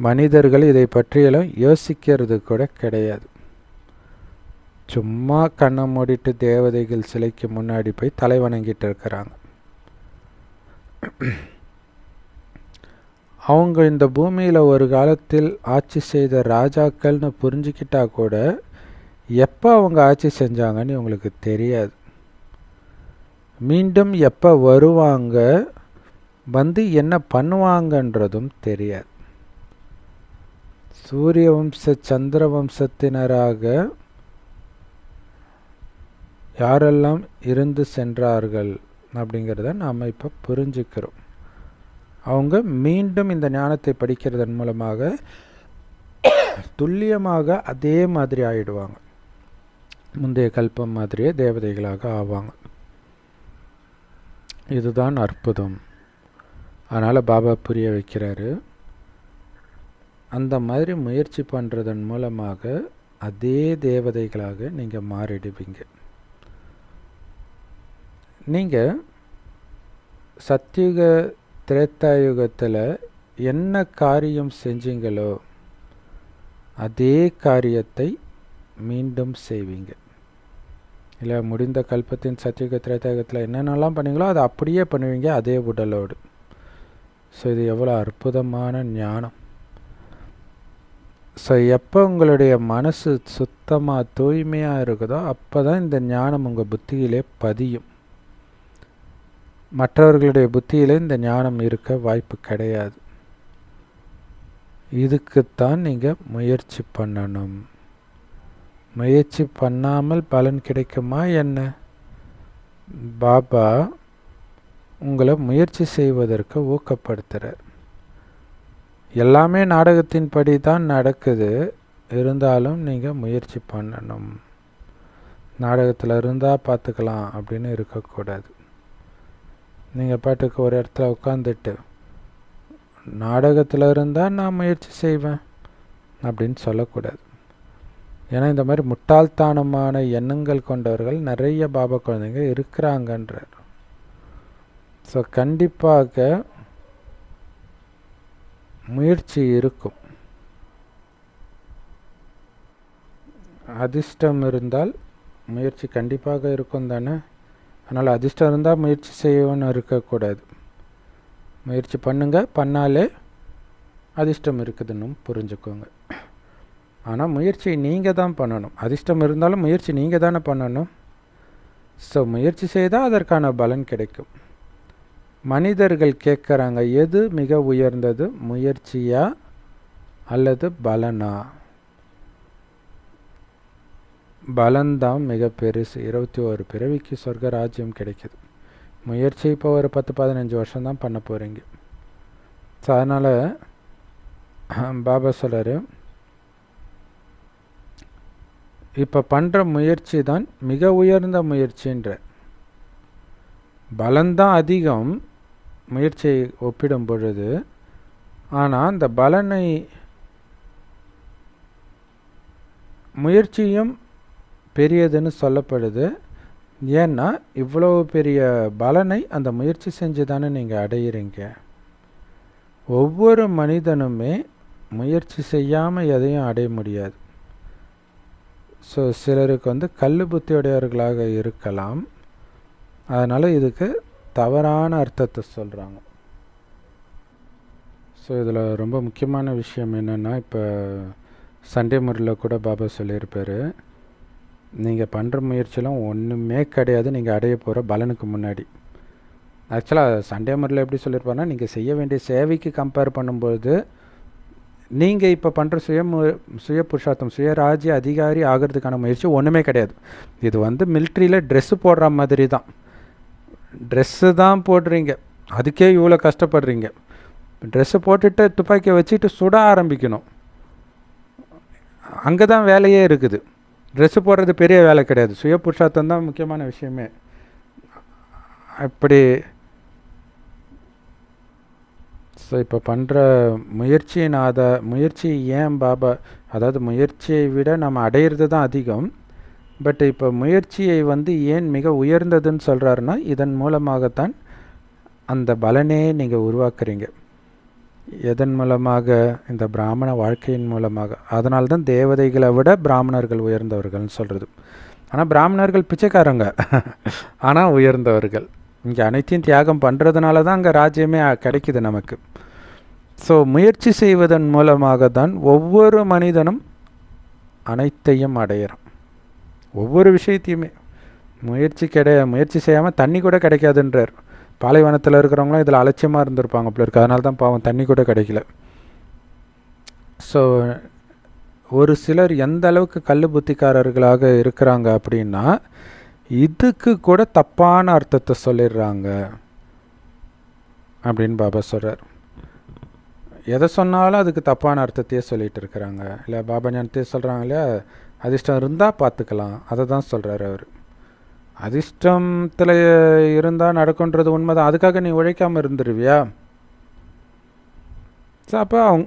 மனிதர்கள் இதை பற்றியெல்லாம் யோசிக்கிறது கூட கிடையாது. சும்மா கண்ணை மூடிட்டு தேவதைகள் சிலைக்கு முன்னாடி போய் தலை வணங்கிட்டு இருக்கிறாங்க. அவங்க இந்த பூமியில் ஒரு காலத்தில் ஆட்சி செய்த ராஜாக்கள்னு புரிஞ்சுக்கிட்டா கூட எப்போ அவங்க ஆட்சி செஞ்சாங்கன்னு உங்களுக்கு தெரியாது. மீண்டும் எப்போ வருவாங்க, வந்து என்ன பண்ணுவாங்கன்றதும் தெரியாது. சூரிய வம்ச சந்திர வம்சத்தினராக யாரெல்லாம் இருந்து சென்றார்கள் அப்படிங்கிறத நாம் இப்போ புரிஞ்சுக்கிறோம். அவங்க மீண்டும் இந்த ஞானத்தை படிக்கிறதன் மூலமாக துல்லியமாக அதே மாதிரி ஆயிடுவாங்க. முந்தைய கல்பம் மாதிரியே தேவதைகளாக ஆவாங்க. இதுதான் அற்புதம். அதனால் பாபா புரிய வைக்கிறாரு, அந்த மாதிரி முயற்சி பண்ணுறதன் மூலமாக அதே தேவதைகளாக நீங்கள் மாறிடுவீங்க. நீங்கள் சத்யுக திரேத்தாயுகத்தில் என்ன காரியம் செஞ்சீங்களோ அதே காரியத்தை மீண்டும் செய்வீங்க. இல்லை, முடிந்த கல்பத்தின் சத்யுக திரேத்தாயுகத்தில் என்னென்னலாம் பண்ணீங்களோ அதை அப்படியே பண்ணுவீங்க அதே உடலோடு. ஸோ இது எவ்வளோ அற்புதமான ஞானம். ஸோ எப்போ உங்களுடைய மனசு சுத்தமாக தூய்மையாக இருக்குதோ அப்போ தான் இந்த ஞானம் உங்கள் புத்தியிலே பதியும். மற்றவர்களுடைய புத்தியிலே இந்த ஞானம் இருக்க வாய்ப்பு கிடையாது. இதுக்குத்தான் நீங்கள் முயற்சி பண்ணணும். முயற்சி பண்ணாமல் பலன் கிடைக்குமா என்ன? பாபா உங்களை முயற்சி செய்வதற்கு ஊக்கப்படுத்துகிறார். எல்லாமே நாடகத்தின் படி தான் நடக்குது, இருந்தாலும் நீங்கள் முயற்சி பண்ணணும். நாடகத்தில் இருந்தால் பார்த்துக்கலாம் அப்படின்னு இருக்கக்கூடாது. நீங்கள் பாட்டுக்கு ஒரு இடத்துல உட்காந்துட்டு நாடகத்தில் இருந்தால் நான் முயற்சி செய்வேன் அப்படின்னு சொல்லக்கூடாது. ஏன்னா இந்த மாதிரி முட்டாள்தனமான எண்ணங்கள் கொண்டவர்கள் நிறைய பாபா குழந்தைங்க இருக்கிறாங்கன்றார். ஸோ கண்டிப்பாக முயற்சி இருக்கும். அதிர்ஷ்டம் இருந்தால் முயற்சி கண்டிப்பாக இருக்கும் தானே. அதனால் அதிர்ஷ்டம் இருந்தால் முயற்சி செய்யணும்னு இருக்கக்கூடாது. முயற்சி பண்ணுங்க, பண்ணாலே அதிர்ஷ்டம் இருக்குதுன்னு புரிஞ்சுக்கோங்க. ஆனால் முயற்சி நீங்கள் தான் பண்ணணும். அதிர்ஷ்டம் இருந்தாலும் முயற்சி நீங்கள் தானே பண்ணணும். ஸோ முயற்சி செய்தால் அதற்கான பலன் கிடைக்கும். மனிதர்கள் கேட்குறாங்க, எது மிக உயர்ந்தது, முயற்சியா அல்லது பலனா? பலன்தான் மிக பெருசு. 21 பிறவிக்கு சொர்க்க ராஜ்யம் கிடைக்கிது. முயற்சி இப்போ ஒரு 10-15 வருஷம்தான் பண்ண போகிறீங்க. ஸோ அதனால் பாபா சொல்கிறார், இப்போ பண்ணுற முயற்சி தான் மிக உயர்ந்த முயற்சின்ற. பலன்தான் அதிகம் முயற்சியை ஒப்பிடும் பொழுது. ஆனால் அந்த பலனை முயற்சியும் பெரியதுன்னு சொல்லப்படுது. ஏன்னா இவ்வளோ பெரிய பலனை அந்த முயற்சி செஞ்சு தானே நீங்கள் அடையிறீங்க. ஒவ்வொரு மனிதனுமே முயற்சி செய்யாமல் எதையும் அடைய முடியாது. ஸோ சிலருக்கு கல் புத்தியுடையவர்களாக இருக்கலாம். அதனால் இதுக்கு தவறான அர்த்தத்தை சொல்கிறாங்க. ஸோ இதில் ரொம்ப முக்கியமான விஷயம் என்னென்னா, இப்போ சண்டே முறையில் கூட பாபா சொல்லியிருப்பார், நீங்கள் பண்ணுற முயற்சியெல்லாம் ஒன்றுமே கிடையாது நீங்கள் அடைய போகிற பலனுக்கு முன்னாடி. ஆக்சுவலாக சண்டே முறையில் எப்படி சொல்லியிருப்பாருன்னா, நீங்கள் செய்ய வேண்டிய சேவைக்கு கம்பேர் பண்ணும்போது நீங்கள் இப்போ பண்ணுற சுய புருஷார்த்தம் சுயராஜ்ய அதிகாரி ஆகிறதுக்கான முயற்சி ஒன்றுமே கிடையாது. இது மிலிட்ரியில் ட்ரெஸ்ஸு போடுற மாதிரி தான். ட்ரெஸ்ஸு தான் போடுறீங்க, அதுக்கே இவ்வளோ கஷ்டப்படுறீங்க. ட்ரெஸ்ஸு போட்டுட்டு துப்பாக்கியை வச்சுட்டு சுட ஆரம்பிக்கணும், அங்கே தான் வேலையே இருக்குது. ட்ரெஸ்ஸு போடுறது பெரிய வேலை கிடையாது, சுய புருஷார்த்தம் தான் முக்கியமான விஷயமே. அப்படி ஸோ இப்போ பண்ணுற முயற்சி ஏன் பாபா, அதாவது முயற்சியை விட நம்ம அடையிறது தான் அதிகம். பட் இப்போ முயற்சியை ஏன் மிக உயர்ந்ததுன்னு சொல்கிறாருன்னா, இதன் மூலமாகத்தான் அந்த பலனே நீங்கள் உருவாக்குறீங்க. எதன் மூலமாக? இந்த பிராமண வாழ்க்கையின் மூலமாக. அதனால தான் தேவதைகளை விட பிராமணர்கள் உயர்ந்தவர்கள்னு சொல்கிறது. ஆனால் பிராமணர்கள் பிச்சைக்காரங்க, ஆனால் உயர்ந்தவர்கள். இங்கே அனைத்தையும் தியாகம் பண்ணுறதுனால தான் அங்கே ராஜ்யமே கிடைக்குது நமக்கு. ஸோ முயற்சி செய்வதன் மூலமாக தான் ஒவ்வொரு மனிதனும் அனைத்தையும் அடையிறான். ஒவ்வொரு விஷயத்தையுமே முயற்சி செய்யாமல் தண்ணி கூட கிடைக்காதுன்றார். பாலைவனத்தில் இருக்கிறவங்களாம் இதில் அலட்சியமாக இருந்திருப்பாங்க அப்படி இருக்கு, அதனால தான் பாவம் தண்ணி கூட கிடைக்கல. ஸோ ஒரு சிலர் எந்த அளவுக்கு கல் புத்திக்காரர்களாக இருக்கிறாங்க அப்படின்னா, இதுக்கு கூட தப்பான அர்த்தத்தை சொல்லிடுறாங்க அப்படின்னு பாபா சொல்கிறார். எதை சொன்னாலும் அதுக்கு தப்பான அர்த்தத்தையே சொல்லிகிட்டு இருக்கிறாங்க. இல்லை பாபா ஞானத்தையே சொல்கிறாங்க இல்லையா, அதிர்ஷ்டம் இருந்தால் பார்த்துக்கலாம், அதை தான் சொல்கிறார் அவர். அதிர்ஷ்டத்தில் இருந்தால் நடக்குன்றது உண்மைதான், அதுக்காக நீ உழைக்காமல் இருந்துருவியா? ஸோ அப்போ அவங்க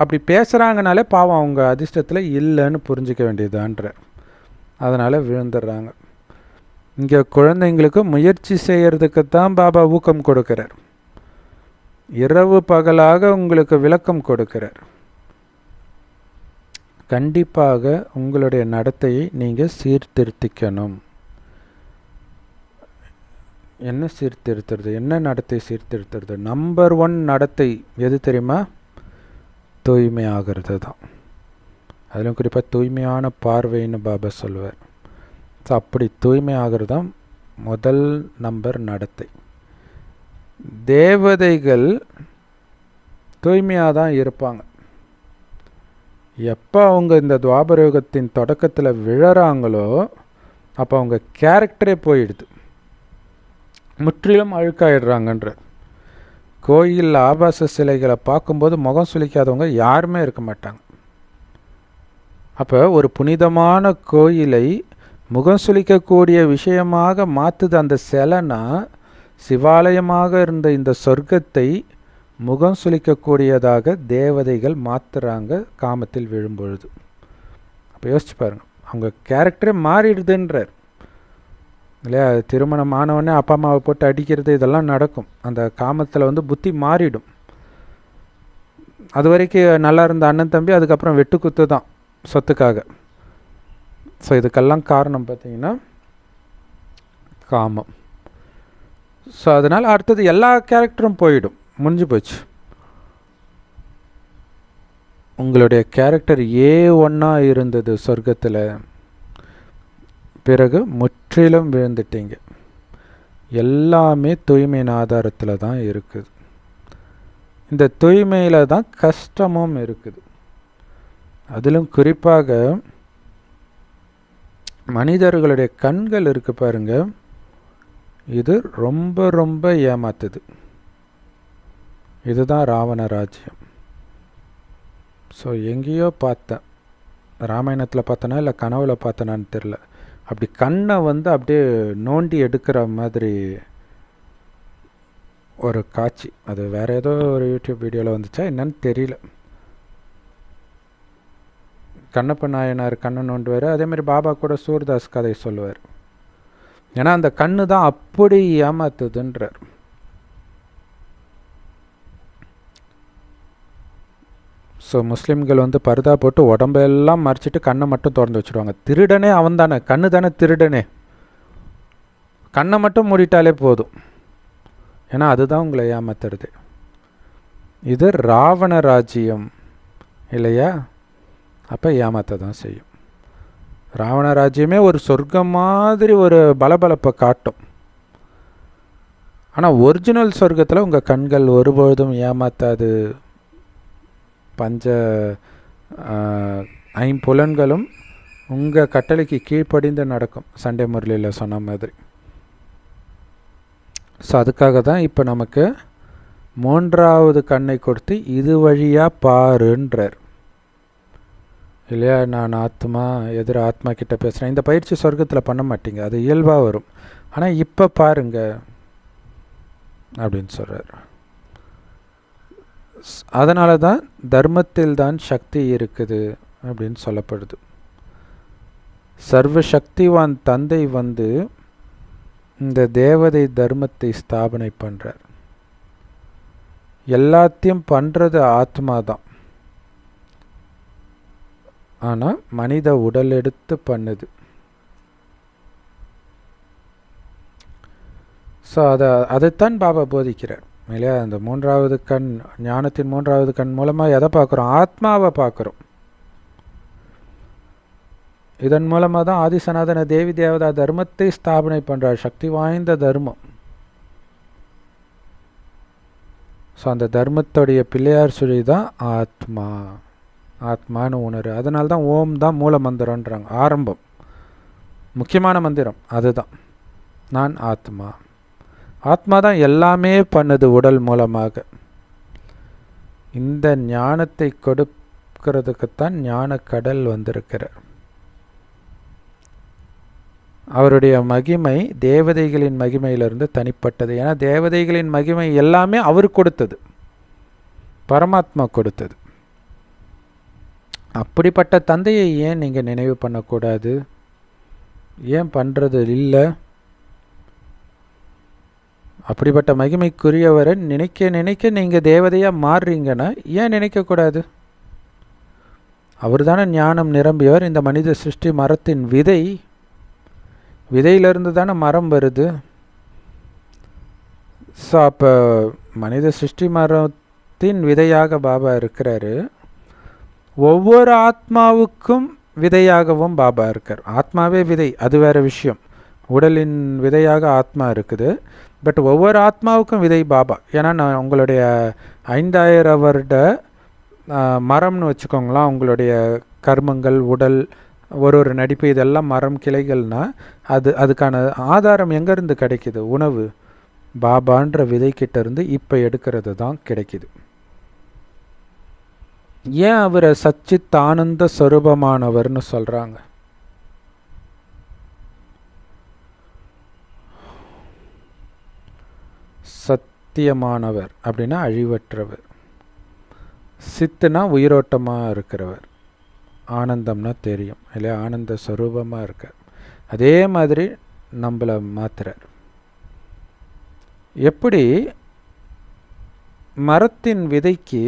அப்படி பேசுகிறாங்கனாலே பாவம் அவங்க அதிர்ஷ்டத்தில் இல்லைன்னு புரிஞ்சிக்க வேண்டியதான்ற, அதனால் விழுந்துடுறாங்க. இங்கே குழந்தைங்களுக்கு முயற்சி செய்கிறதுக்கு தான் பாபா ஊக்கம் கொடுக்கிறார், இரவு பகலாக உங்களுக்கு விளக்கம் கொடுக்கிறார். கண்டிப்பாக உங்களுடைய நடத்தையை நீங்கள் சீர்திருத்திக்கணும். என்ன சீர்திருத்துறது? என்ன நடத்தை சீர்திருத்துறது? நம்பர் 1 நடத்தை எது தெரியுமா? தூய்மை ஆகிறது தான். அதிலும் குறிப்பாக தூய்மையான பார்வைன்னு பாபா சொல்லுவார். ஸோ அப்படி தூய்மை ஆகிறது தான் முதல் நம்பர் நடத்தை. தேவதைகள் தூய்மையாக தான் இருப்பாங்க. எப்போ அவங்க இந்த துவாபர யுகத்தின் தொடக்கத்தில் விழறாங்களோ அப்போ அவங்க கேரக்டரே போயிடுது, முற்றிலும் அழுக்காயிடுறாங்கன்ற. கோயில் ஆபாச சிலைகளை பார்க்கும்போது முகம் சுளிக்காதவங்க யாருமே இருக்க மாட்டாங்க. அப்போ ஒரு புனிதமான கோயிலை முகம் சுளிக்கக்கூடிய விஷயமாக மாற்றுது அந்த சிலைனா, சிவாலயமாக இருந்த இந்த சொர்க்கத்தை முகம் சுளிக்கக்கூடியதாக தேவதைகள் மாற்றுறாங்க காமத்தில் விழும்பொழுது. அப்போ யோசிச்சு பாருங்கள், அவங்க கேரக்டரே மாறிடுதுன்றார் இல்லையா? திருமணம் ஆனவொடனே அப்பா அம்மாவை போட்டு அடிக்கிறது இதெல்லாம் நடக்கும். அந்த காமத்தில் புத்தி மாறிடும். அது வரைக்கும் நல்லா இருந்த அண்ணன் தம்பி அதுக்கப்புறம் வெட்டுக்குத்து தான் சொத்துக்காக. ஸோ இதுக்கெல்லாம் காரணம் பார்த்திங்கன்னா காமம். ஸோ அதனால் அடுத்தது எல்லா கேரக்டரும் போயிடும், முடிஞ்சு போச்சு. உங்களுடைய கேரக்டர் A1 இருந்தது சொர்க்கத்தில், பிறகு முற்றிலும் விழுந்துட்டீங்க. எல்லாமே தூய்மையின் ஆதாரத்தில் தான் இருக்குது. இந்த தூய்மையில் தான் கஷ்டமும் இருக்குது. அதிலும் குறிப்பாக மனிதர்களுடைய கண்கள் இருக்குது பாருங்க, இது ரொம்ப ரொம்ப ஏமாத்துது. இதுதான் ராவண ராஜ்யம். ஸோ எங்கேயோ பார்த்தேன், ராமாயணத்தில் பார்த்தனா இல்லை கனவுல பார்த்தனான்னு தெரில, அப்படி கண்ணை அப்படியே நோண்டி எடுக்கிற மாதிரி ஒரு காட்சி. அது வேறு ஏதோ ஒரு யூடியூப் வீடியோவில் வந்துச்சா என்னன்னு தெரியல. கண்ணப்ப நாயனார் கண்ணை நோண்டுவார், அதேமாதிரி பாபா கூட சூர்தாஸ் கதை சொல்லுவார். ஏன்னா அந்த கண்ணு தான் அப்படி ஏமாத்துதுன்றார். ஸோ முஸ்லீம்கள் பர்தா போட்டு உடம்பெல்லாம் மறைச்சிட்டு கண்ணை மட்டும் திறந்து வச்சுருவாங்க. திருடனே அவன் தானே, கண்ணு தானே திருடனே, கண்ணை மட்டும் மூடிட்டாலே போதும். ஏன்னா அதுதான் உங்களை ஏமாத்துறது. இது ராவண ராஜ்யம் இல்லையா? அப்போ ஏமாற்ற தான் செய்யும். ராவண ராஜ்யமே ஒரு சொர்க்கம் மாதிரி ஒரு பலபலப்பை காட்டும். ஆனால் ஒரிஜினல் சொர்க்கத்தில் உங்கள் கண்கள் ஒருபொழுதும் ஏமாத்தாது. பஞ்ச ஐம்புலன்களும் உங்கள் கட்டளைக்கு கீழ்ப்படிந்து நடக்கும், சண்டே முரளியில் சொன்ன மாதிரி. ஸோ அதுக்காக தான் இப்போ நமக்கு 3வது கண்ணை கொடுத்து இது வழியாக பாருன்றார் இல்லையா. நான் ஆத்மா எதிர ஆத்மா கிட்ட பேசுகிறேன். இந்த பயிற்சி சொர்க்கத்தில் பண்ண மாட்டீங்க, அது இயல்பாக வரும். ஆனால் இப்போ பாருங்க அப்படின்னு சொல்கிறார். அதனால தான் தர்மத்தில் தான் சக்தி இருக்குது அப்படின்னு சொல்லப்படுது. சர்வசக்திவான் தந்தை வந்து இந்த தேவதை தர்மத்தை ஸ்தாபனை பண்ணுறார். எல்லாத்தையும் பண்ணுறது ஆத்மா தான், ஆனால் மனித உடல் எடுத்து பண்ணுது. ஸோ அதைத்தான் பாபா போதிக்கிறார் இல்லையா. அந்த 3வது கண், ஞானத்தின் 3வது கண் மூலமாக எதை பார்க்குறோம்? ஆத்மாவை பார்க்குறோம். இதன் மூலமாக தான் ஆதிசநாதன தேவி தேவதா தர்மத்தை ஸ்தாபனை பண்ணுறார், சக்தி வாய்ந்த தர்மம். ஸோ அந்த தர்மத்துடைய பிள்ளையார் சுழி தான் ஆத்மா, ஆத்மானு உணரு. அதனால தான் ஓம் தான் மூல மந்திரன்றாங்க, ஆரம்பம், முக்கியமான மந்திரம் அதுதான். நான் ஆத்மா. ஆத்மா தான் எல்லாமே பண்ணுது உடல் மூலமாக. இந்த ஞானத்தை கொடுக்கிறதுக்குத்தான் ஞான கடல் வந்திருக்கிறார். அவருடைய மகிமை தேவதைகளின் மகிமையிலிருந்து தனிப்பட்டது. ஏன்னா தேவதைகளின் மகிமை எல்லாமே அவர் கொடுத்தது, பரமாத்மா கொடுத்தது. அப்படிப்பட்ட தந்தையை ஏன் நீங்கள் நினைவு பண்ணக்கூடாது? ஏன் பண்ணுறது இல்லை? அப்படிப்பட்ட மகிமைக்குரியவரை நினைக்க நினைக்க நீங்கள் தேவதையாக மாறுறீங்கன்னா ஏன் நினைக்கக்கூடாது? அவர் தானே ஞானம் நிரம்பியவர். இந்த மனித சிருஷ்டி மரத்தின் விதை, விதையிலிருந்து தானே மரம் வருது. ஸோ அப்போ மனித சிருஷ்டி மரத்தின் விதையாக பாபா இருக்கிறாரு. ஒவ்வொரு ஆத்மாவுக்கும் விதையாகவும் பாபா இருக்கார். ஆத்மாவே விதை, அது வேறு விஷயம். உடலின் விதையாக ஆத்மா இருக்குது. பட் ஒவ்வொரு ஆத்மாவுக்கும் விதை பாபா. ஏன்னா நான் உங்களுடைய 5000 வருட மரம்னு வச்சுக்கோங்களேன். உங்களுடைய கர்மங்கள், உடல், ஒரு நடிப்பு, இதெல்லாம் மரம் கிளைகள்னால் அதுக்கான ஆதாரம் எங்கேருந்து கிடைக்கிது? உணவு பாபான்ற விதைக்கிட்ட இருந்து இப்போ எடுக்கிறது தான் கிடைக்கிது. ஏன் அவரை சச்சித் ஆனந்த ஸ்வரூபமானவர்னு சொல்கிறாங்க? சத்தியமானவர் அப்படின்னா அழிவற்றவர், சித்துனா உயிரோட்டமாக இருக்கிறவர், ஆனந்தம்னா தெரியும் இல்லையா, ஆனந்த ஸ்வரூபமாக இருக்கார். அதே மாதிரி நம்மளை மாத்துறார். எப்படி மரத்தின் விதைக்கு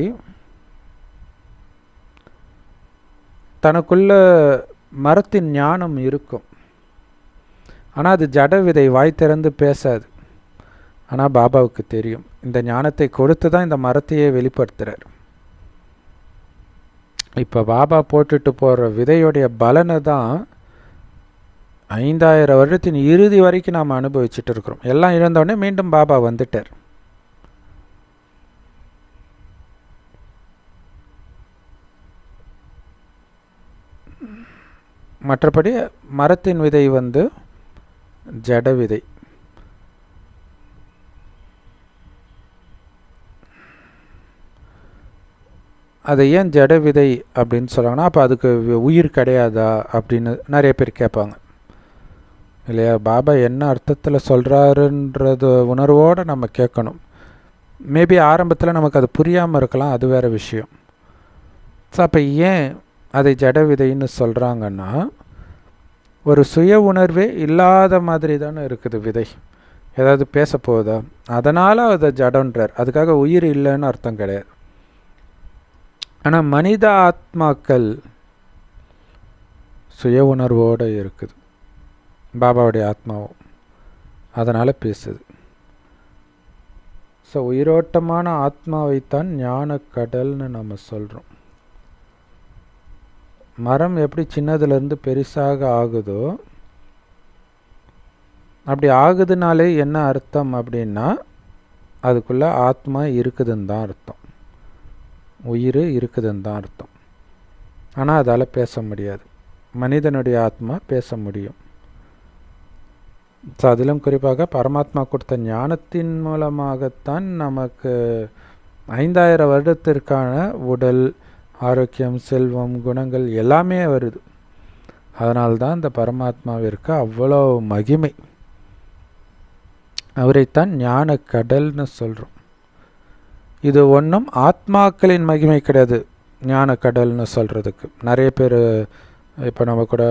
தனக்குள்ள மரத்தின் ஞானம் இருக்கும், ஆனால் அது ஜட விதை, வாய் திறந்து பேசாது. ஆனால் பாபாவுக்கு தெரியும். இந்த ஞானத்தை கொடுத்து தான் இந்த மரத்தையே வெளிப்படுத்துகிறார். இப்போ பாபா போட்டுட்டு போகிற விதையுடைய பலனை தான் 5000 வருடத்தின் இறுதி வரைக்கும் நாம் அனுபவிச்சுட்டு இருக்கிறோம். எல்லாம் இழந்தோடனே மீண்டும் பாபா வந்துட்டார். மற்றபடி மரத்தின் விதை வந்து ஜட விதை. அது ஏன் ஜட விதை அப்படின்னு சொல்கிறாங்கன்னா, அப்போ அதுக்கு உயிர் கிடையாதா அப்படின்னு நிறைய பேர் கேட்பாங்க இல்லையா. பாபா என்ன அர்த்தத்தில் சொல்கிறாருன்றது உணர்வோடு நம்ம கேட்கணும். மேபி ஆரம்பத்தில் நமக்கு அது புரியாமல் இருக்கலாம், அது வேறு விஷயம். ஸோ அப்போ ஏன் அதை ஜட விதைன்னு சொல்கிறாங்கன்னா, ஒரு சுய உணர்வே இல்லாத மாதிரி தானே இருக்குது விதை. ஏதாவது பேச போகுதா? அதனால் அதை ஜடன்றார். அதுக்காக உயிர் இல்லைன்னு அர்த்தம் கிடையாது. ஆனால் மனித ஆத்மாக்கள் சுய உணர்வோடு இருக்குது, பாபாவுடைய ஆத்மாவும், அதனால் பேசுது. ஸோ உயிரோட்டமான ஆத்மாவைத்தான் ஞான கடல்னு நம்ம சொல்கிறோம். மரம் எப்படி சின்னதுலேருந்து பெருசாக ஆகுதோ, அப்படி ஆகுதுனாலே என்ன அர்த்தம் அப்படின்னா, அதுக்குள்ளே ஆத்மா இருக்குதுன்னு தான் அர்த்தம், உயிர் இருக்குதுன்னு தான் அர்த்தம். ஆனால் அதால் பேச முடியாது. மனிதனுடைய ஆத்மா பேச முடியும். ஸோ அதிலும் குறிப்பாக பரமாத்மா கொடுத்த ஞானத்தின் மூலமாகத்தான் நமக்கு 5000 வருடத்திற்கான உடல் ஆரோக்கியம், செல்வம், குணங்கள் எல்லாமே வருது. அதனால்தான் இந்த பரமாத்மாவிற்கு அவ்வளோ மகிமை. அவரைத்தான் ஞான கடல்னு சொல்கிறோம். இது ஒன்றும் ஆத்மாக்களின் மகிமை கிடையாது. ஞான கடல்னு சொல்கிறதுக்கு நிறைய பேர், இப்போ நம்ம கூட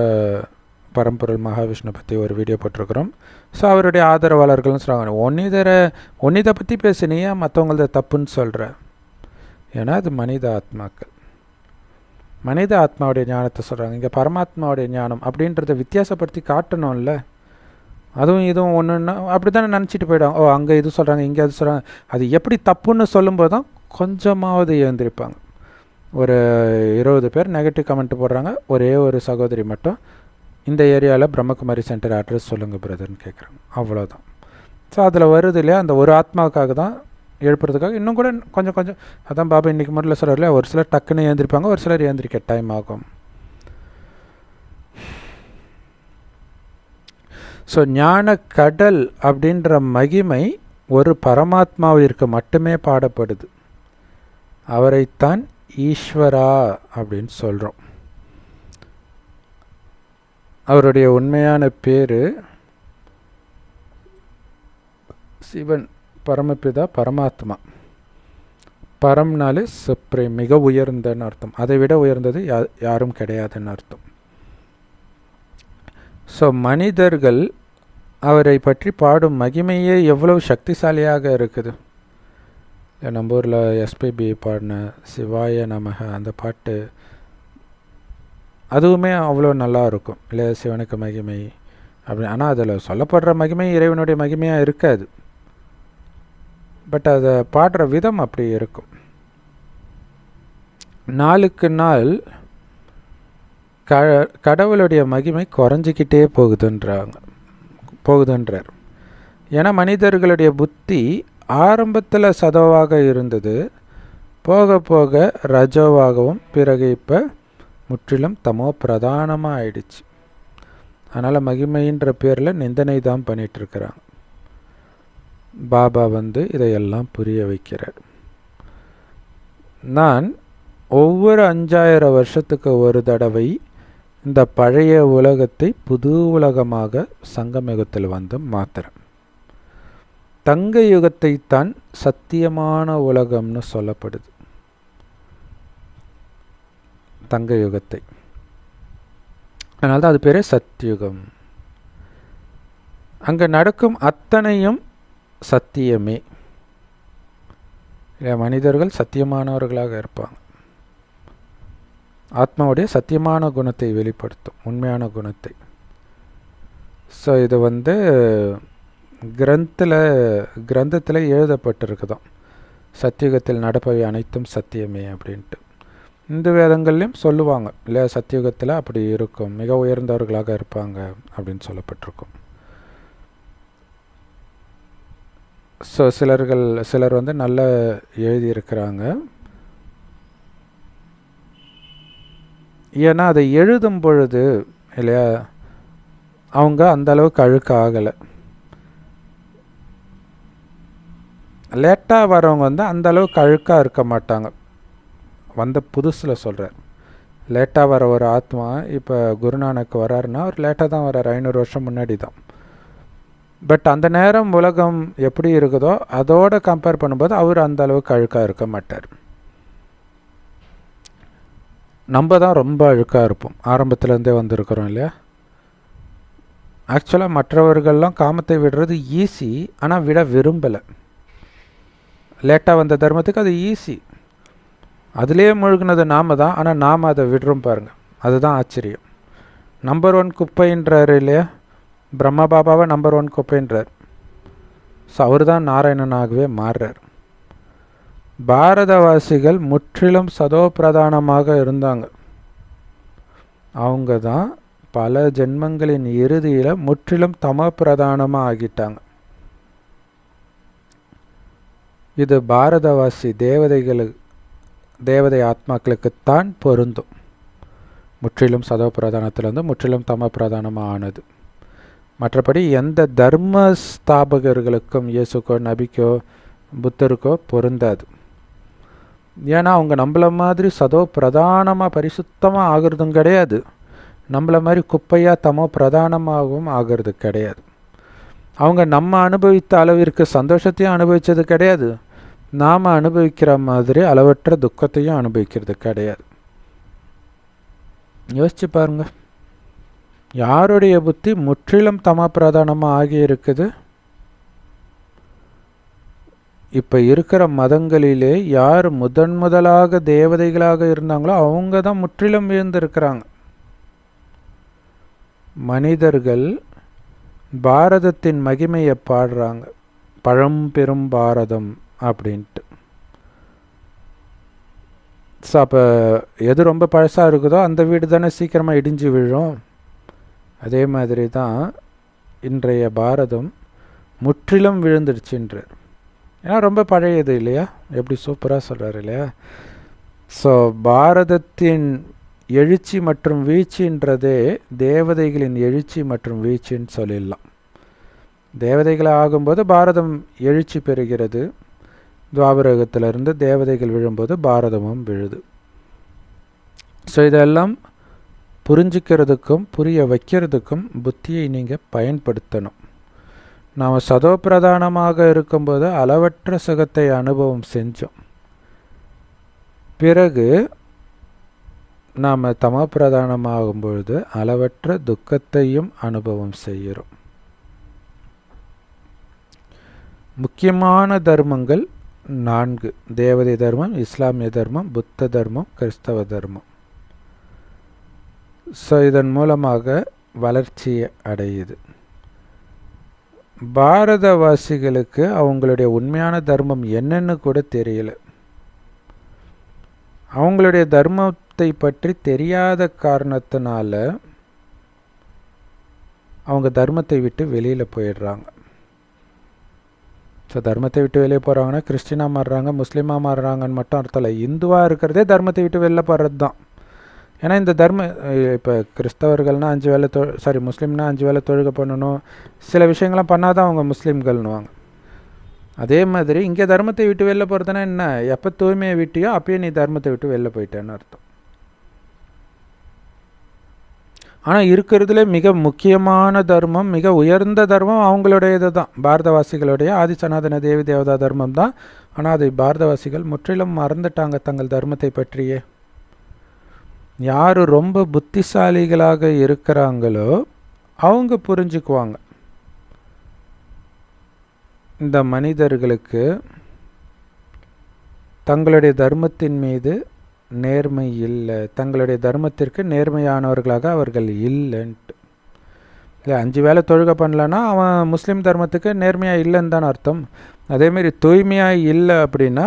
பரம்பொருள் மகாவிஷ்ணு பற்றி ஒரு வீடியோ போட்டிருக்கிறோம். ஸோ அவருடைய ஆதரவாளர்கள்னு சொல்கிறாங்க, ஒன்னிதை பற்றி பேசுனியா மற்றவங்களத தப்புன்னு சொல்கிற. ஏன்னா அது மனித ஆத்மாக்கள், மனித ஆத்மாவுடைய ஞானத்தை சொல்கிறாங்க. இங்கே பரமாத்மாவுடைய ஞானம் அப்படின்றத வித்தியாசப்படுத்தி காட்டணும்ல. அதுவும் இதுவும் ஒன்றுன்னா அப்படி தானே நினச்சிட்டு போயிடும். ஓ அங்கே இது சொல்கிறாங்க, இங்கே அது சொல்கிறாங்க. அது எப்படி தப்புன்னு சொல்லும்போது தான் கொஞ்சமாவது எழுந்திருப்பாங்க. ஒரு 20 பேர் நெகட்டிவ் கமெண்ட் போடுறாங்க, ஒரே ஒரு சகோதரி மட்டும் இந்த ஏரியாவில் பிரம்மகுமாரி சென்டர் அட்ரஸ் சொல்லுங்கள் பிரதர்னு கேட்குறாங்க. அவ்வளோதான். ஸோ அதில் வருது இல்லையா, அந்த ஒரு ஆத்மாவுக்காக தான் எழுப்புறதுக்காக. இன்னும் கூட கொஞ்சம் கொஞ்சம் அதான் பாபா இன்றைக்கி முறையில் சொல்கிறார் இல்லையா, ஒரு சிலர் டக்குன்னு ஏந்திருப்பாங்க, ஒரு சிலர் ஏந்திரிக்க டைம் ஆகும். ஸோ ஞான கடல் அப்படின்ற மகிமை ஒரு பரமாத்மாவிற்கு மட்டுமே பாடப்படுது. அவரைத்தான் ஈஸ்வரா அப்படின்னு சொல்கிறோம். அவருடைய உண்மையான பேர் சிவன், பரமபிதா, பரமாத்மா. பரம்னாலே சுப்ரீம், மிக உயர்ந்தன்னு அர்த்தம். அதை விட உயர்ந்தது யாரும் கிடையாதுன்னு அர்த்தம். ஸோ மனிதர்கள் அவரை பற்றி பாடும் மகிமையே எவ்வளவு சக்திசாலியாக இருக்குது. நம்ம ஊரில் எஸ்பிபி பாடின சிவாய நமக அந்த பாட்டு, அதுவுமே அவ்வளோ நல்லா இருக்கும் இல்லை, சிவனுக்கு மகிமை அப்படி. ஆனால் அதில் சொல்லப்படுற மகிமை இறைவனுடைய மகிமையாக இருக்காது. பட் அதை பாடுற விதம் அப்படி இருக்கும். நாளுக்கு நாள் கடவுளுடைய மகிமை குறைஞ்சிக்கிட்டே போகுதுன்றார். ஏன்னா மனிதர்களுடைய புத்தி ஆரம்பத்தில் சதவாக இருந்தது, போக போக ரஜோவாகவும், பிறகு இப்போ முற்றிலும் தமோ பிரதானமாக ஆயிடுச்சு. அதனால் மகிமைன்ற பேரில் நிந்தனை தான் பண்ணிகிட்ருக்கிறாங்க. பாபா இதையெல்லாம் புரிய வைக்கிறார். நான் ஒவ்வொரு 5000 வருஷத்துக்கு ஒரு தடவை இந்த பழைய உலகத்தை புது உலகமாக சங்கமயுகத்தில் மாத்துறேன். தங்க யுகத்தை தான் சத்தியமான உலகம்னு சொல்லப்படுது. தங்க யுகத்தை, அதனால்தான் அது பேரே சத்தியுகம். அங்கே நடக்கும் அத்தனையும் சத்தியமே. மனிதர்கள் சத்தியமானவர்களாக இருப்பாங்க. ஆத்மாவுடைய சத்தியமான குணத்தை வெளிப்படுத்தும், உண்மையான குணத்தை. ஸோ இது கிரந்தத்தில் எழுதப்பட்டிருக்குதான், சத்தியுகத்தில் நடப்பவை அனைத்தும் சத்தியமே அப்படின்ட்டு. இந்து வேதங்கள்லையும் சொல்லுவாங்க இல்லையா, சத்தியுகத்தில் அப்படி இருக்கும், மிக உயர்ந்தவர்களாக இருப்பாங்க அப்படின்னு சொல்லப்பட்டிருக்கும். ஸோ சிலர் நல்ல எழுதியிருக்கிறாங்க. ஏன்னா அதை எழுதும் பொழுது இல்லையா, அவங்க அந்த அளவுக்கு அழுக்க ஆகலை. லேட்டாக வரவங்க அந்த அளவுக்கு அழுக்காக இருக்க மாட்டாங்க. புதுசில் சொல்கிறார். லேட்டாக வர ஒரு ஆத்மா, இப்போ குருநானக் வராருன்னா அவர் லேட்டாக தான் வர்றார், 500 வருஷம் முன்னாடி தான். பட் அந்த நேரம் உலகம் எப்படி இருக்குதோ அதோடு கம்பேர் பண்ணும்போது அவர் அந்த அளவுக்கு அழுக்காக இருக்க மாட்டார். நம்ம தான் ரொம்ப அழுக்காக இருப்போம், ஆரம்பத்துலேருந்தே வந்திருக்கிறோம் இல்லையா. ஆக்சுவலாக மற்றவர்கள்லாம் காமத்தை விடுறது ஈஸி, ஆனால் விட விரும்பலை. லேட்டாக வந்த தர்மத்துக்கு அது ஈஸி, அதிலே முழுகினது நாம் தான், ஆனால் நாம் அதை விடுறோம் பாருங்கள், அதுதான் ஆச்சரியம். நம்பர் 1 குப்பைன்றார் இல்லையா, பிரம்ம பாபாவை நம்பர் 1 குப்பைன்றார். ஸோ அவர் தான் நாராயணனாகவே மாறுறார். பாரதவாசிகள் முற்றிலும் சதோ பிரதானமாக இருந்தாங்க. அவங்க தான் பல ஜென்மங்களின் இறுதியில் முற்றிலும் தமோ பிரதானமாக ஆகிட்டாங்க. இது பாரதவாசி தேவதை ஆத்மாக்களுக்குத்தான் பொருந்தும். முற்றிலும் சதோ பிரதானத்திலிருந்து முற்றிலும் தமோ பிரதானமாக ஆனது. மற்றபடி எந்த தர்ம ஸ்தாபகர்களுக்கும் இயேசுக்கோ நபிக்கோ புத்தருக்கோ பொருந்தாது. ஏன்னா அவங்க நம்மள மாதிரி சதோ பிரதானமாக பரிசுத்தமாக ஆகிறதும் கிடையாது, நம்மள மாதிரி குப்பையாக தமோ பிரதானமாகவும் ஆகிறது கிடையாது. அவங்க நம்ம அனுபவித்த அளவிற்கு சந்தோஷத்தையும் அனுபவித்தது கிடையாது, நாம் அனுபவிக்கிற மாதிரி அளவற்ற துக்கத்தையும் அனுபவிக்கிறது கிடையாது. யோசிச்சு பாருங்க, யாருடைய புத்தி முற்றிலும் தமோ பிரதானமாக ஆகி இருக்குது? இப்போ இருக்கிற மதங்களிலே யார் முதலாக தேவதைகளாக இருந்தாங்களோ அவங்க தான் முற்றிலும் விழுந்திருக்கிறாங்க. மனிதர்கள் பாரதத்தின் மகிமையை பாடுறாங்க, பழம்பெரும் பாரதம் அப்படின்ட்டு. ஸோ அப்போ எது ரொம்ப பழசாக இருக்குதோ அந்த வீடு தானே சீக்கிரமாக இடிஞ்சு விழும். அதே மாதிரி தான் இன்றைய பாரதம் முற்றிலும் விழுந்துடுச்சுன்றார். ஏன்னா ரொம்ப பழையது இல்லையா, எப்படி சூப்பராக சொல்கிறார் இல்லையா. ஸோ பாரதத்தின் எழுச்சி மற்றும் வீழ்ச்சின்றதே தேவதைகளின் எழுச்சி மற்றும் வீழ்ச்சின்னு சொல்லிடலாம். தேவதைகள் ஆகும்போது பாரதம் எழுச்சி பெறுகிறது, துவாபரகத்திலிருந்து தேவதைகள் விழும்போது பாரதமும் விழுது. ஸோ இதெல்லாம் புரிஞ்சிக்கிறதுக்கும் புரிய வைக்கிறதுக்கும் புத்தியை நீங்கள் பயன்படுத்தணும். நாம் சதோ பிரதானமாக இருக்கும்போது அளவற்ற சுகத்தை அனுபவம் செஞ்சோம். பிறகு நாம் தமோ பிரதானமாகும் பொழுது அளவற்ற துக்கத்தையும் அனுபவம் செய்கிறோம். முக்கியமான தர்மங்கள் 4: தேவதை தர்மம், இஸ்லாமிய தர்மம், புத்த தர்மம், கிறிஸ்தவ தர்மம். ஸோ இதன் மூலமாக வளர்ச்சி அடையுது. பாரதவாசிகளுக்கு அவங்களுடைய உண்மையான தர்மம் என்னன்னு கூட தெரியல. அவங்களுடைய தர்மத்தை பற்றி தெரியாத காரணத்தினால அவங்க தர்மத்தை விட்டு வெளியில் போயிடுறாங்க. ஸோ தர்மத்தை விட்டு வெளியே போகிறாங்கன்னா கிறிஸ்டினாக மாறுறாங்க, முஸ்லீமாக மாறுறாங்கன்னு மட்டும் அர்த்தம் இல்லை. இந்துவாக இருக்கிறதே தர்மத்தை விட்டு வெளில போகிறது தான். ஏன்னா இந்த இப்போ கிறிஸ்தவர்கள்னால் 5 வேளை முஸ்லீம்னா 5 வேளை தொழுகை பண்ணணும், சில விஷயங்கள்லாம் பண்ணாதான் அவங்க முஸ்லீம்கள்னுவாங்க. அதே மாதிரி இங்கே தர்மத்தை விட்டு வெளில போகிறதுனா என்ன, எப்போ தூய்மையை விட்டியோ அப்பயே நீ தர்மத்தை விட்டு வெளில போயிட்டேன்னு அர்த்தம். ஆனால் இருக்கிறதுல மிக முக்கியமான தர்மம், மிக உயர்ந்த தர்மம் அவங்களுடையது தான், பாரதவாசிகளுடைய ஆதி சனாதன தேவி தேவதா தர்மம் தான். ஆனால் அதை பாரதவாசிகள் முற்றிலும் மறந்துட்டாங்க தங்கள் தர்மத்தை பற்றியே. யார் ரொம்ப புத்திசாலிகளாக இருக்கிறாங்களோ அவங்க புரிஞ்சுக்குவாங்க, இந்த மனிதர்களுக்கு தங்களுடைய தர்மத்தின் மீது நேர்மை இல்லை, தங்களுடைய தர்மத்திற்கு நேர்மையானவர்களாக அவர்கள் இல்லைன்ட்டு. இல்லை 5 வேளை தொழுகை பண்ணலன்னா அவன் முஸ்லீம் தர்மத்துக்கு நேர்மையாக இல்லைன்னு தான் அர்த்தம். அதேமாரி தூய்மையாக இல்லை அப்படின்னா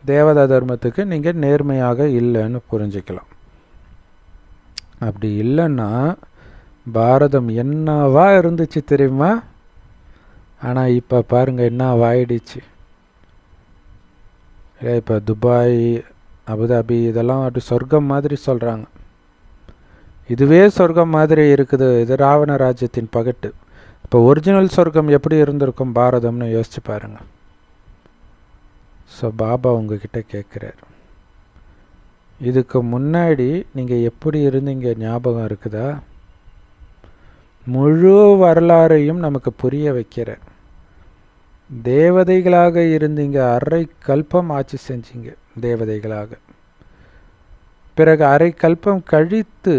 தேவதா தர்மத்துக்கு நீங்கள் நேர்மையாக இல்லைன்னு புரிஞ்சுக்கலாம். அப்படி இல்லைன்னா பாரதம் என்னவா இருந்துச்சு தெரியுமா? ஆனால் இப்போ பாருங்கள் என்ன ஆயிடுச்சு. இப்போ துபாய், அபுதாபி இதெல்லாம் அப்படி சொர்க்கம் மாதிரி சொல்கிறாங்க. இதுவே சொர்க்கம் மாதிரி இருக்குது. இது ராவண ராஜ்யத்தின் பகட்டு. இப்போ ஒரிஜினல் சொர்க்கம் எப்படி இருந்திருக்கும் பாரதம்னு யோசிச்சு பாருங்கள். ஸோ பாபா உங்ககிட்ட கேட்குறார், இதுக்கு முன்னாடி நீங்கள் எப்படி இருந்தீங்க ஞாபகம் இருக்குதா? முழு வரலாறையும் நமக்கு புரிய வைக்கிறார். தேவதைகளாக இருந்தீங்க, அரை கல்பம் ஆட்சி செஞ்சீங்க தேவதைகளாக. பிறகு அரை கல்பம் கழித்து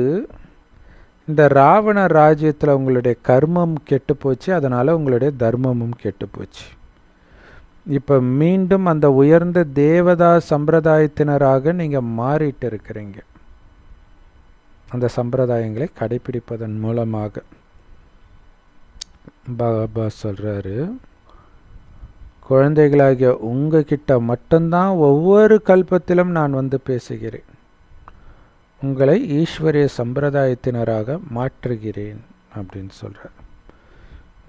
இந்த ராவண ராஜ்யத்தில் உங்களுடைய கர்மம் கெட்டு போச்சு, அதனால் உங்களுடைய தர்மமும் கெட்டு போச்சு. இப்போ மீண்டும் அந்த உயர்ந்த தேவதா சம்பிரதாயத்தினராக நீங்கள் மாறிட்டு இருக்கிறீங்க. அந்த சம்பிரதாயங்களை கடைபிடிப்பதன் மூலமாக பாபா சொல்கிறாரு, குழந்தைகளாகிய உங்ககிட்ட மட்டும்தான் ஒவ்வொரு கல்பத்திலும் நான் வந்து பேசுகிறேன். உங்களை ஈஸ்வரிய சம்பிரதாயத்தினராக மாற்றுகிறேன் அப்படின்னு சொல்கிறார்.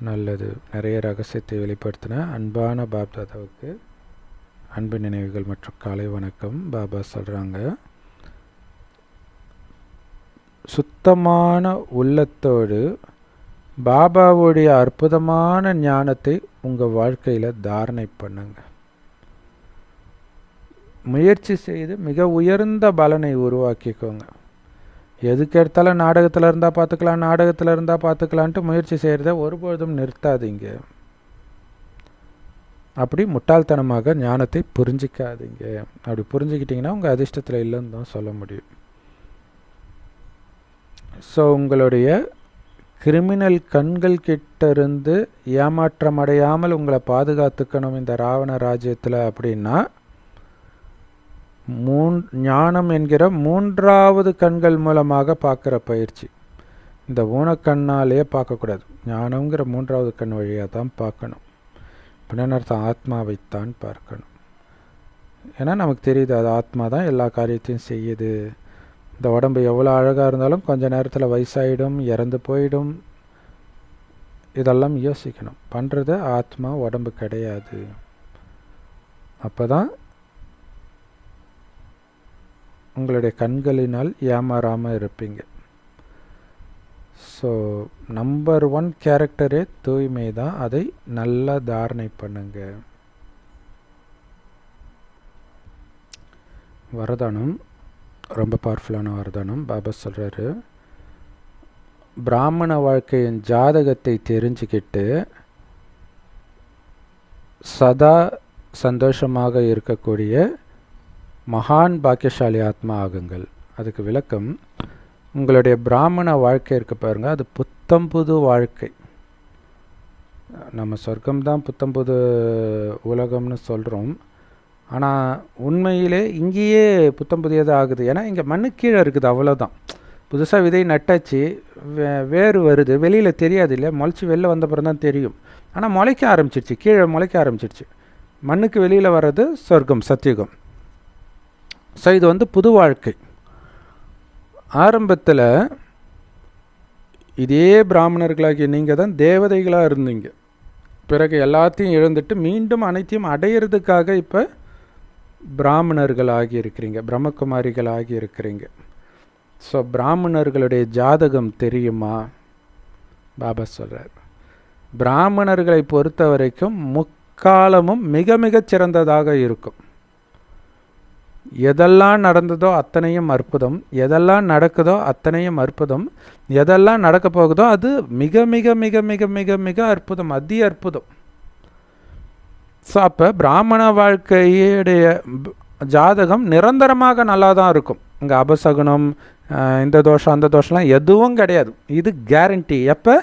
நல்லது. நிறைய ரகசியத்தை வெளிப்படுத்தின அன்பான பாப்தாதாவுக்கு அன்பு நினைவுகள் மற்றும் காலை வணக்கம். பாபா சொல்கிறாங்க, சுத்தமான உள்ளத்தோடு பாபாவுடைய அற்புதமான ஞானத்தை உங்கள் வாழ்க்கையில் தாரணை பண்ணுங்க. முயற்சி செய்து மிக உயர்ந்த பலனை உருவாக்கிக்கோங்க. எதுக்கு எடுத்தாலும் நாடகத்தில் இருந்தால் பார்த்துக்கலாம், நாடகத்தில் இருந்தால் பார்த்துக்கலான்ட்டு முயற்சி செய்கிறத ஒருபொழுதும் நிறுத்தாதீங்க. அப்படி முட்டாள்தனமாக ஞானத்தை புரிஞ்சிக்காதீங்க. அப்படி புரிஞ்சுக்கிட்டிங்கன்னா உங்கள் அதிர்ஷ்டத்தில் இல்லைன்னு தான் சொல்ல முடியும். ஸோ உங்களுடைய கிரிமினல் கண்கள் கிட்ட இருந்து ஏமாற்றம் அடையாமல் உங்களை பாதுகாத்துக்கணும் இந்த ராவண ராஜ்யத்தில் அப்படின்னா ஞானம் என்கிற மூன்றாவது கண்கள் மூலமாக பார்க்குற பயிற்சி. இந்த ஊனக்கண்ணாலேயே பார்க்கக்கூடாது, ஞானங்கிற மூன்றாவது கண் வழியாக தான் பார்க்கணும். அப்படின்னு அர்த்தம், ஆத்மாவைத்தான் பார்க்கணும். ஏன்னா நமக்கு தெரியுது அது ஆத்மா தான் எல்லா காரியத்தையும் செய்யுது. இந்த உடம்பு எவ்வளோ அழகாக இருந்தாலும் கொஞ்ச நேரத்தில் வயசாகிடும், இறந்து போயிடும். இதெல்லாம் யோசிக்கணும். பண்ணுறது ஆத்மா, உடம்பு கிடையாது. அப்போ தான் உங்களுடைய கண்களினால் ஏமாறாமல் இருப்பீங்க. ஸோ நம்பர் 1 கேரக்டரே தூய்மை தான். அதை நல்லா தாரணை பண்ணுங்க. வரதானம் ரொம்ப பவர்ஃபுல்லான வரதானம். பாபா சொல்கிறாரு, பிராமண வாழ்க்கையின் ஜாதகத்தை தெரிஞ்சுக்கிட்டு சதா சந்தோஷமாக இருக்கக்கூடிய மகான் பாக்கியசாலி ஆத்மா ஆகுங்கள். அதுக்கு விளக்கம், உங்களுடைய பிராமண வாழ்க்கை இருக்க பாருங்க, அது புத்தம்புது வாழ்க்கை. நம்ம சொர்க்கம்தான் புத்தம்புது உலகம்னு சொல்கிறோம். ஆனால் உண்மையிலே இங்கேயே புத்தம்புதியதாக ஆகுது. ஏன்னா இங்கே மண்ணு கீழே இருக்குது, அவ்வளோதான். புதுசாக விதை நட்டாச்சு, வேறு வருது, வெளியில் தெரியாது இல்லையா, முளைச்சி வெளில வந்தப்புறம் தான் தெரியும். ஆனால் முளைக்க ஆரம்பிச்சிருச்சு, கீழே முளைக்க ஆரம்பிச்சிருச்சு. மண்ணுக்கு வெளியில் வர்றது சொர்க்கம், சத்தியுகம். ஸோ இது புது வாழ்க்கை. ஆரம்பத்தில் இதே பிராமணர்களாகிய நீங்கள் தான் தேவதைகளாக இருந்தீங்க. பிறகு எல்லாத்தையும் இழந்துட்டு மீண்டும் அனைத்தையும் அடையிறதுக்காக இப்போ பிராமணர்கள் ஆகியிருக்கிறீங்க, பிரம்மகுமாரிகள் ஆகியிருக்கிறீங்க. ஸோ பிராமணர்களுடைய ஜாதகம் தெரியுமா? பாபா சொல்கிறார், பிராமணர்களை பொறுத்த வரைக்கும் முக்காலமும் மிக மிகச் சிறந்ததாக இருக்கும். எதெல்லாம் நடந்ததோ அத்தனையும் அற்புதம், எதெல்லாம் நடக்குதோ அத்தனையும் அற்புதம், எதெல்லாம் நடக்க போகுதோ அது மிக மிக மிக மிக மிக மிக அற்புதம், அதி அற்புதம். ஸோ அப்போ பிராமண வாழ்க்கையுடைய ஜாதகம் நிரந்தரமாக நல்லா தான் இருக்கும். இங்கே அபசகுனம், இந்த தோஷம் அந்த தோஷம்லாம் எதுவும் கிடையாது. இது கேரண்டி. எப்போ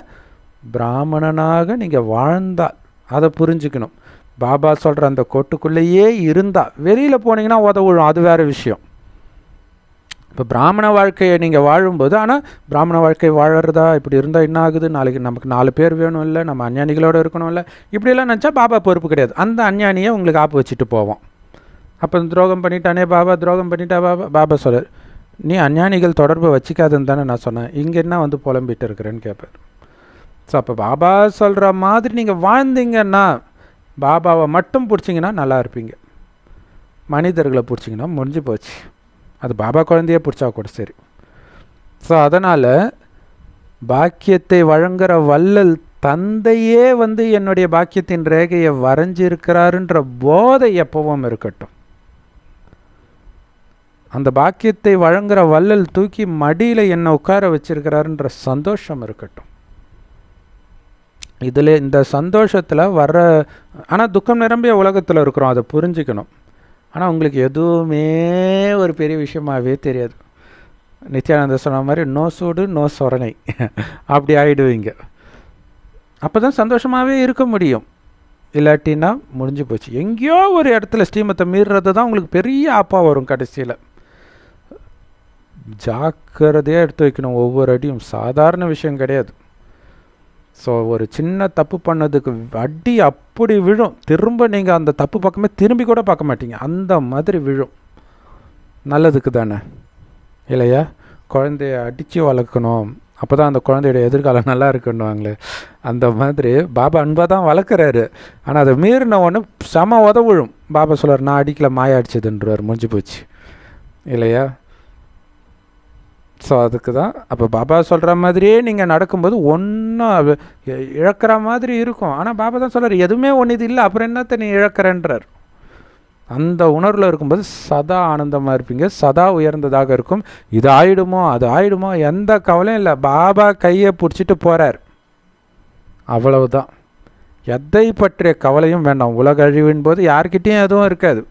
பிராமணனாக நீங்கள் வாழ்ந்தால் அதை புரிஞ்சுக்கணும். பாபா சொல்கிற அந்த கோட்டுக்குள்ளேயே இருந்தால், வெளியில் போனீங்கன்னா உதவும், அது வேறு விஷயம். இப்போ பிராமண வாழ்க்கையை நீங்கள் வாழும்போது, ஆனால் பிராமண வாழ்க்கை வாழறதா இப்படி இருந்தால் என்ன ஆகுது, நாளைக்கு நமக்கு 4 பேர் வேணும் இல்லை, நம்ம அஞ்ஞானிகளோடு இருக்கணும் இல்லை, இப்படியெல்லாம் நினச்சா பாபா பொறுப்பு கிடையாது. அந்த அஞ்ஞானியை உங்களுக்கு ஆப்பு வச்சுட்டு போவோம். அப்போ துரோகம் பண்ணிட்டானே பாபா, துரோகம் பண்ணிட்டா பாபா. பாபா சொல்கிறார், நீ அஞ்ஞானிகள் தொடர்பு வச்சுக்காதுன்னு தானே நான் சொன்னேன், இங்கே என்ன புலம்பிட்டு இருக்கிறேன்னு கேட்பார். ஸோ அப்போ பாபா சொல்கிற மாதிரி நீங்கள் வாழ்ந்தீங்கன்னா, பாபாவை மட்டும் பிடிச்சிங்கன்னா நல்லா இருப்பீங்க. மனிதர்களை பிடிச்சிங்கன்னா முடிஞ்சு போச்சு. அது பாபா குழந்தையே பிடிச்சா கூட சரி. ஸோ அதனால் பாக்கியத்தை வழங்குகிற வள்ளல் தந்தையே என்னுடைய பாக்கியத்தின் ரேகையை வரைஞ்சிருக்கிறாருன்ற போதை எப்பவும் இருக்கட்டும். அந்த பாக்கியத்தை வழங்குகிற வள்ளல் தூக்கி மடியில் என்னை உட்கார வச்சிருக்கிறாருன்ற சந்தோஷம் இருக்கட்டும். இதில் இந்த சந்தோஷத்தில் வர்ற, ஆனால் துக்கம் நிரம்பிய உலகத்தில் இருக்கிறோம், அதை புரிஞ்சுக்கணும். ஆனால் உங்களுக்கு எதுவுமே ஒரு பெரிய விஷயமாகவே தெரியாது. நித்யானந்த சொன்ன மாதிரி நோ சூடு நோ சொரணை அப்படி ஆகிடுவீங்க. அப்போ தான் சந்தோஷமாகவே இருக்க முடியும். இல்லாட்டின்னா முடிஞ்சு போச்சு. எங்கேயோ ஒரு இடத்துல ஸ்ரீமத்தை மீறுறது தான் உங்களுக்கு பெரிய ஆப்பா வரும் கடைசியில். ஜாக்கிரதையாக எடுத்து வைக்கணும். ஒவ்வொரு அடியும் சாதாரண விஷயம் கிடையாது. ஸோ ஒரு சின்ன தப்பு பண்ணதுக்கு அடி அப்படி விழும், திரும்ப நீங்கள் அந்த தப்பு பக்கமே திரும்பி கூட பார்க்க மாட்டீங்க, அந்த மாதிரி விழும். நல்லதுக்கு தானே இல்லையா? குழந்தைய அடித்து வளர்க்கணும், அப்போ தான் அந்த குழந்தையோட எதிர்காலம் நல்லா இருக்குன்னுவாங்களே, அந்த மாதிரி பாபா அன்பாக தான் வளர்க்குறாரு. ஆனால் அதை மீறின ஒன்று செம உதவிழும். பாபா சொல்கிறார், நான் அடிக்கல, மாயா அடிச்சதுன்றவர், முடிஞ்சு போச்சு இல்லையா? ஸோ அதுக்கு தான் அப்போ பாபா சொல்கிற மாதிரியே நீங்கள் நடக்கும்போது ஒன்றும் இழக்கிற மாதிரி இருக்கும். ஆனால் பாபா தான் சொல்கிறார், எதுவுமே ஒன்று இது இல்லை, அப்புறம் என்னத்தை நீ இழக்கிறன்றார். அந்த உணர்வில் இருக்கும்போது சதா ஆனந்தமாக இருப்பீங்க, சதா உயர்ந்ததாக இருக்கும். இது ஆயிடுமோ அது ஆயிடுமோ எந்த கவலையும் இல்லை. பாபா கையை பிடிச்சிட்டு போகிறார், அவ்வளவுதான். எதை பற்றிய கவலையும் வேண்டாம். உலக அழிவின் போது யார்கிட்டையும் எதுவும் இருக்காது.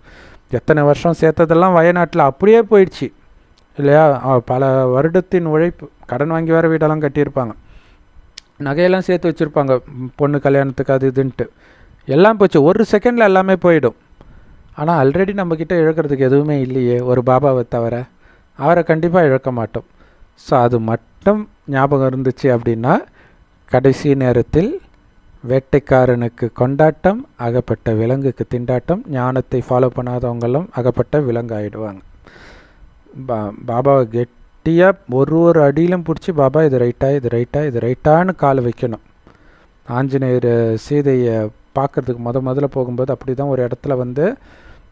எத்தனை வருஷம் சேர்த்ததெல்லாம் வயநாட்டில் அப்படியே போயிடுச்சு இல்லையா? பல வருடத்தின் உழைப்பு, கடன் வாங்கி வேறு வீடெல்லாம் கட்டியிருப்பாங்க, நகையெல்லாம் சேர்த்து வச்சுருப்பாங்க பொண்ணு கல்யாணத்துக்கு அது இதுன்ட்டு, எல்லாம் போச்சு. ஒரு செகண்டில் எல்லாமே போயிடும். ஆனால் ஆல்ரெடி நம்மக்கிட்ட இழக்கிறதுக்கு எதுவுமே இல்லையே ஒரு பாபாவை தவிர. அவரை கண்டிப்பாக இழக்க மாட்டோம். ஸோ அது மட்டும் ஞாபகம் இருந்துச்சு அப்படின்னா கடைசி நேரத்தில் வேட்டைக்காரனுக்கு கொண்டாட்டம், அகப்பட்ட விலங்குக்கு திண்டாட்டம். ஞானத்தை ஃபாலோ பண்ணாதவங்களும் அகப்பட்ட விலங்கு ஆகிடுவாங்க. பாபாவை கெட்டியாக ஒரு அடியிலும் பிடிச்சி, பாபா இது ரைட்டா இது ரைட்டா இது ரைட்டான்னு கால் வைக்கணும். ஆஞ்சநேயர் சீதையை பார்க்குறதுக்கு முதல்ல போகும்போது அப்படி தான்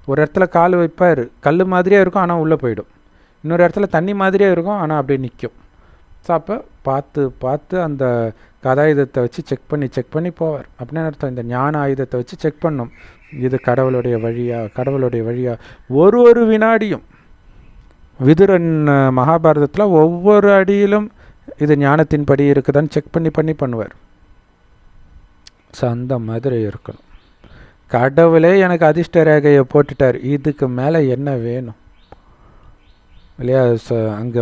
ஒரு இடத்துல கால் வைப்பார், கல் மாதிரியே இருக்கும் ஆனால் உள்ளே போயிடும். இன்னொரு இடத்துல தண்ணி மாதிரியே இருக்கும் ஆனால் அப்படியே நிற்கும். ஸோ அப்போ பார்த்து அந்த கதாயுதத்தை வச்சு செக் பண்ணி போவார். அப்படின்னு அர்த்தம், இந்த ஞான ஆயுதத்தை வச்சு செக் பண்ணும், இது கடவுளுடைய வழியா. ஒரு வினாடியும் விதுரன் மகாபாரதத்தில் ஒவ்வொரு அடியிலும் இது ஞானத்தின் படி இருக்குதான்னு செக் பண்ணி பண்ணுவார். ஸோ அந்த மாதிரி இருக்கணும். கடவுளே எனக்கு அதிர்ஷ்ட ரேகையை போட்டுட்டார், இதுக்கு மேலே என்ன வேணும் இல்லையா? ஸோ அங்கே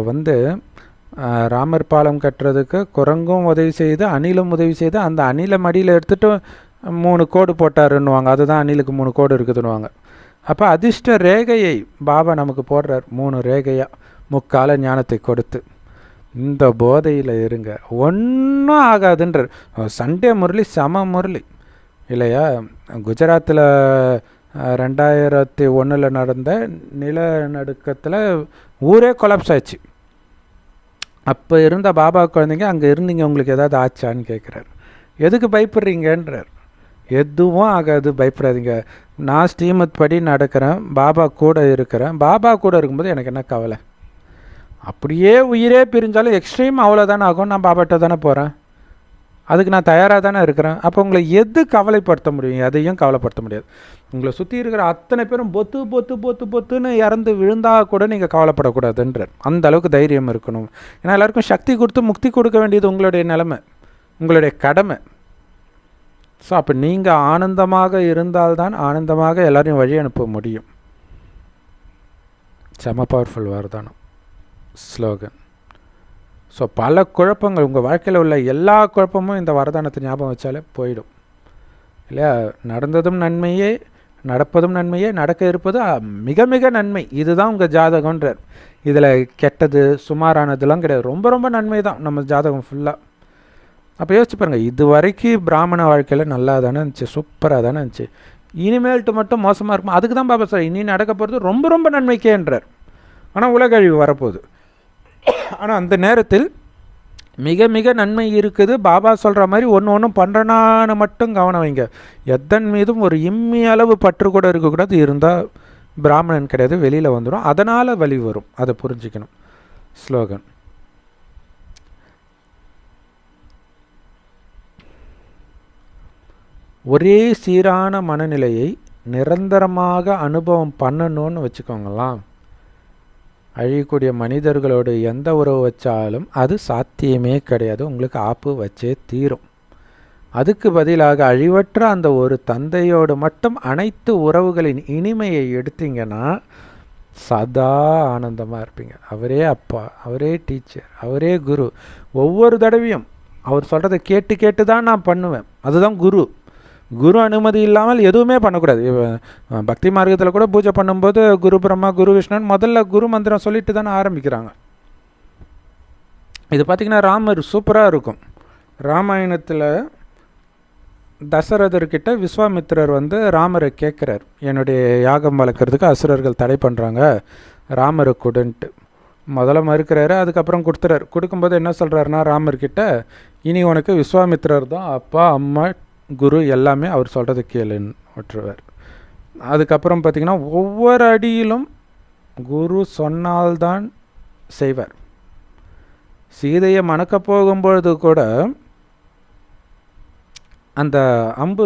ராமர் பாலம் கட்டுறதுக்கு குரங்கும் உதவி செய்து, அணிலும் உதவி செய்து, அந்த அணிலை மடியில் எடுத்துகிட்டு 3 கோடு போட்டாருன்னுவாங்க. அதுதான் அணிலுக்கு 3 கோடு இருக்குதுன்னுவாங்க. அப்போ அதிர்ஷ்ட ரேகையை பாபா நமக்கு போடுறார், 3 ரேகையாக முக்கால ஞானத்தை கொடுத்து. இந்த போதையில் இருங்க, ஒன்றும் ஆகாதுன்றார். சண்டே முரளி சம முரளி இல்லையா? குஜராத்தில் 2001 நடந்த நிலநடுக்கத்தில் ஊரே கொலாப்ஸ் ஆச்சு. அப்போ இருந்த பாபா குழந்தைங்க, அங்கே இருந்தீங்க, உங்களுக்கு ஏதாவது ஆச்சான்னு கேட்குறாரு. எதுக்கு பயப்படுறீங்கன்றார். எதுவும் ஆகாது, பயப்படாதீங்க. நான் ஸ்ரீமத் படி நடக்கிறேன், பாபா கூட இருக்கிறேன். பாபா கூட இருக்கும்போது எனக்கு என்ன கவலை? அப்படியே உயிரே பிரிஞ்சாலும் எக்ஸ்ட்ரீம் அவ்வளோதானே ஆகும். நான் பாபாட்ட தானே போகிறேன், அதுக்கு நான் தயாராக தானே இருக்கிறேன். அப்போ உங்களை எது கவலைப்படுத்த முடியும்? எதையும் கவலைப்படுத்த முடியாது. உங்களை சுற்றி இருக்கிற அத்தனை பேரும் பொத்துன்னு இறந்து விழுந்தால் கூட நீங்கள் கவலைப்படக்கூடாதுன்றார். அந்த அளவுக்கு தைரியம் இருக்கணும். ஏன்னா எல்லாருக்கும் சக்தி கொடுத்து முக்தி கொடுக்க வேண்டியது உங்களுடைய நிலைமை, உங்களுடைய கடமை. ஸோ அப்போ நீங்கள் ஆனந்தமாக இருந்தால்தான் ஆனந்தமாக எல்லாரையும் வழி அனுப்ப முடியும். செம பவர்ஃபுல் வரதானம் ஸ்லோகன். ஸோ பல குழப்பங்கள் உங்கள் வாழ்க்கையில் உள்ள எல்லா குழப்பமும் இந்த வரதானத்தை ஞாபகம் வச்சாலே போயிடும் இல்லையா? நடந்ததும் நன்மையே, நடப்பதும் நன்மையே, நடக்க இருப்பது மிக மிக நன்மை. இதுதான் உங்கள் ஜாதகன்றார். இதில் கெட்டது சுமாரானதுலாம் கிடையாது, ரொம்ப நன்மை தான் நம்ம ஜாதகம் ஃபுல்லாக. அப்போ யோசிச்சு பாருங்கள், இது வரைக்கும் பிராமண வாழ்க்கையில் நல்லா தானே இருந்துச்சு, சூப்பராக தானே இருந்துச்சு. இனிமேல்ட்டு மட்டும் மோசமாக இருக்கும். அதுக்கு தான் பாபா சார் இனி நடக்க போகிறது ரொம்ப நன்மைக்கேன்றார். ஆனால் உலக அழிவு வரப்போகுது. ஆனால் அந்த நேரத்தில் மிக மிக நன்மை இருக்குது. பாபா சொல்கிற மாதிரி ஒன்றும் பண்ணுறனான்னு மட்டும் கவனம் வைங்க. எதன் மீதும் ஒரு இம்மி அளவு பற்று கூட இருக்கக்கூடாது. இருந்தால் பிராமணன் கிடையாது, வெளியில் வந்துடும். அதனால் வலி வரும், அதை புரிஞ்சுக்கணும். ஸ்லோகன். ஒரே சீரான மனநிலையை நிரந்தரமாக அனுபவம் பண்ணணும்னு வச்சுக்கோங்களாம். அழியக்கூடிய மனிதர்களோடு எந்த உறவு வச்சாலும் அது சாத்தியமே கிடையாது, உங்களுக்கு ஆப்பு வச்சே தீரும். அதுக்கு பதிலாக அழிவற்ற அந்த ஒரு தந்தையோடு மட்டும் அனைத்து உறவுகளின் இனிமையை எடுத்தீங்கன்னா சதா ஆனந்தமாக இருப்பீங்க. அவரே அப்பா, அவரே டீச்சர், அவரே குரு. ஒவ்வொரு தடவையும் அவர் சொல்கிறத கேட்டு தான் நான் பண்ணுவேன். அதுதான் குரு. குரு அனுமதி இல்லாமல் எதுவுமே பண்ணக்கூடாது. பக்தி மார்க்கத்தில் கூட பூஜை பண்ணும்போது குரு பிரம்மா குரு விஷ்ணுன்னு முதல்ல குரு மந்திரம் சொல்லிட்டு தானே ஆரம்பிக்கிறாங்க. இது பார்த்திங்கன்னா ராமர் சூப்பராக இருக்கும். ராமாயணத்தில் தசரதர்கிட்ட விஸ்வாமித்திரர் ராமரை கேட்குறார், என்னுடைய யாகம் வளர்க்குறதுக்கு அசுரர்கள் தடை பண்ணுறாங்க, ராமரை கொடுன்ட்டு. முதல்ல மறுக்கிறாரு, அதுக்கப்புறம் கொடுத்துறாரு. கொடுக்கும்போது என்ன சொல்கிறாருன்னா ராமர்கிட்ட, இனி உனக்கு விஸ்வாமித்திரர் தான் அப்பா, அம்மா, குரு எல்லாமே, அவர் சொல்கிறது கேளுன்னு விட்டுருவார். அதுக்கப்புறம் பார்த்திங்கன்னா ஒவ்வொரு அடியிலும் குரு சொன்னால்தான் செய்வார். சீதையை மணக்க போகும்பொழுது கூட அந்த அம்பு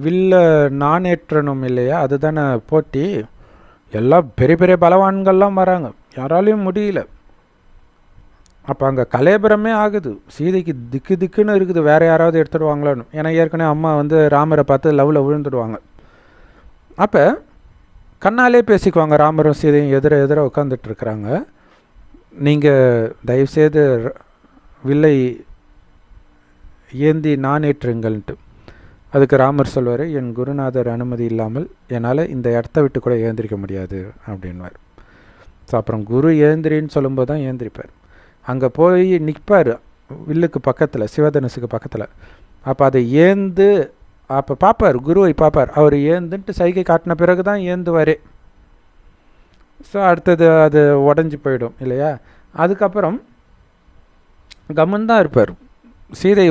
வில்ல நாணேற்றணும் இல்லையா, அதுதானே போட்டி. எல்லாம் பெரிய பெரிய பலவான்கள்லாம் வராங்க, யாராலையும் முடியல. அப்போ அங்கே கலேபரமே ஆகுது. சீதைக்கு திக்கு திக்குன்னு இருக்குது, வேறு யாராவது எடுத்துடுவாங்களான்னு. ஏன்னா ஏற்கனவே அம்மா ராமரை பார்த்து லவ்வில் விழுந்துடுவாங்க. அப்போ கண்ணாலே பேசிக்குவாங்க. ராமரும் சீதையும் எதிர உட்காந்துட்ருக்குறாங்க. நீங்கள் தயவுசெய்து வில்லை ஏந்தி நானேற்றுங்கள்ன்ட்டு. அதுக்கு ராமர் சொல்வார், என் குருநாதர் அனுமதி இல்லாமல் என்னால் இந்த இடத்த விட்டு கூட ஏந்திரிக்க முடியாது அப்படின்வார். ஸோ அப்புறம் குரு ஏந்திரின்னு சொல்லும்போது தான் ஏந்திரிப்பார். அங்கே போய் நிற்பார் வில்லுக்கு பக்கத்தில், சிவதனுசுக்கு பக்கத்தில். அப்போ அதை ஏந்து அப்போ பார்ப்பார், குருவை பார்ப்பார். அவர் ஏந்துன்ட்டு சைகை காட்டின பிறகு தான் ஏந்துவாரே. ஸோ அடுத்தது அது உடஞ்சி போயிடும் இல்லையா. அதுக்கப்புறம் கம்மன் தான் இருப்பார். சீதை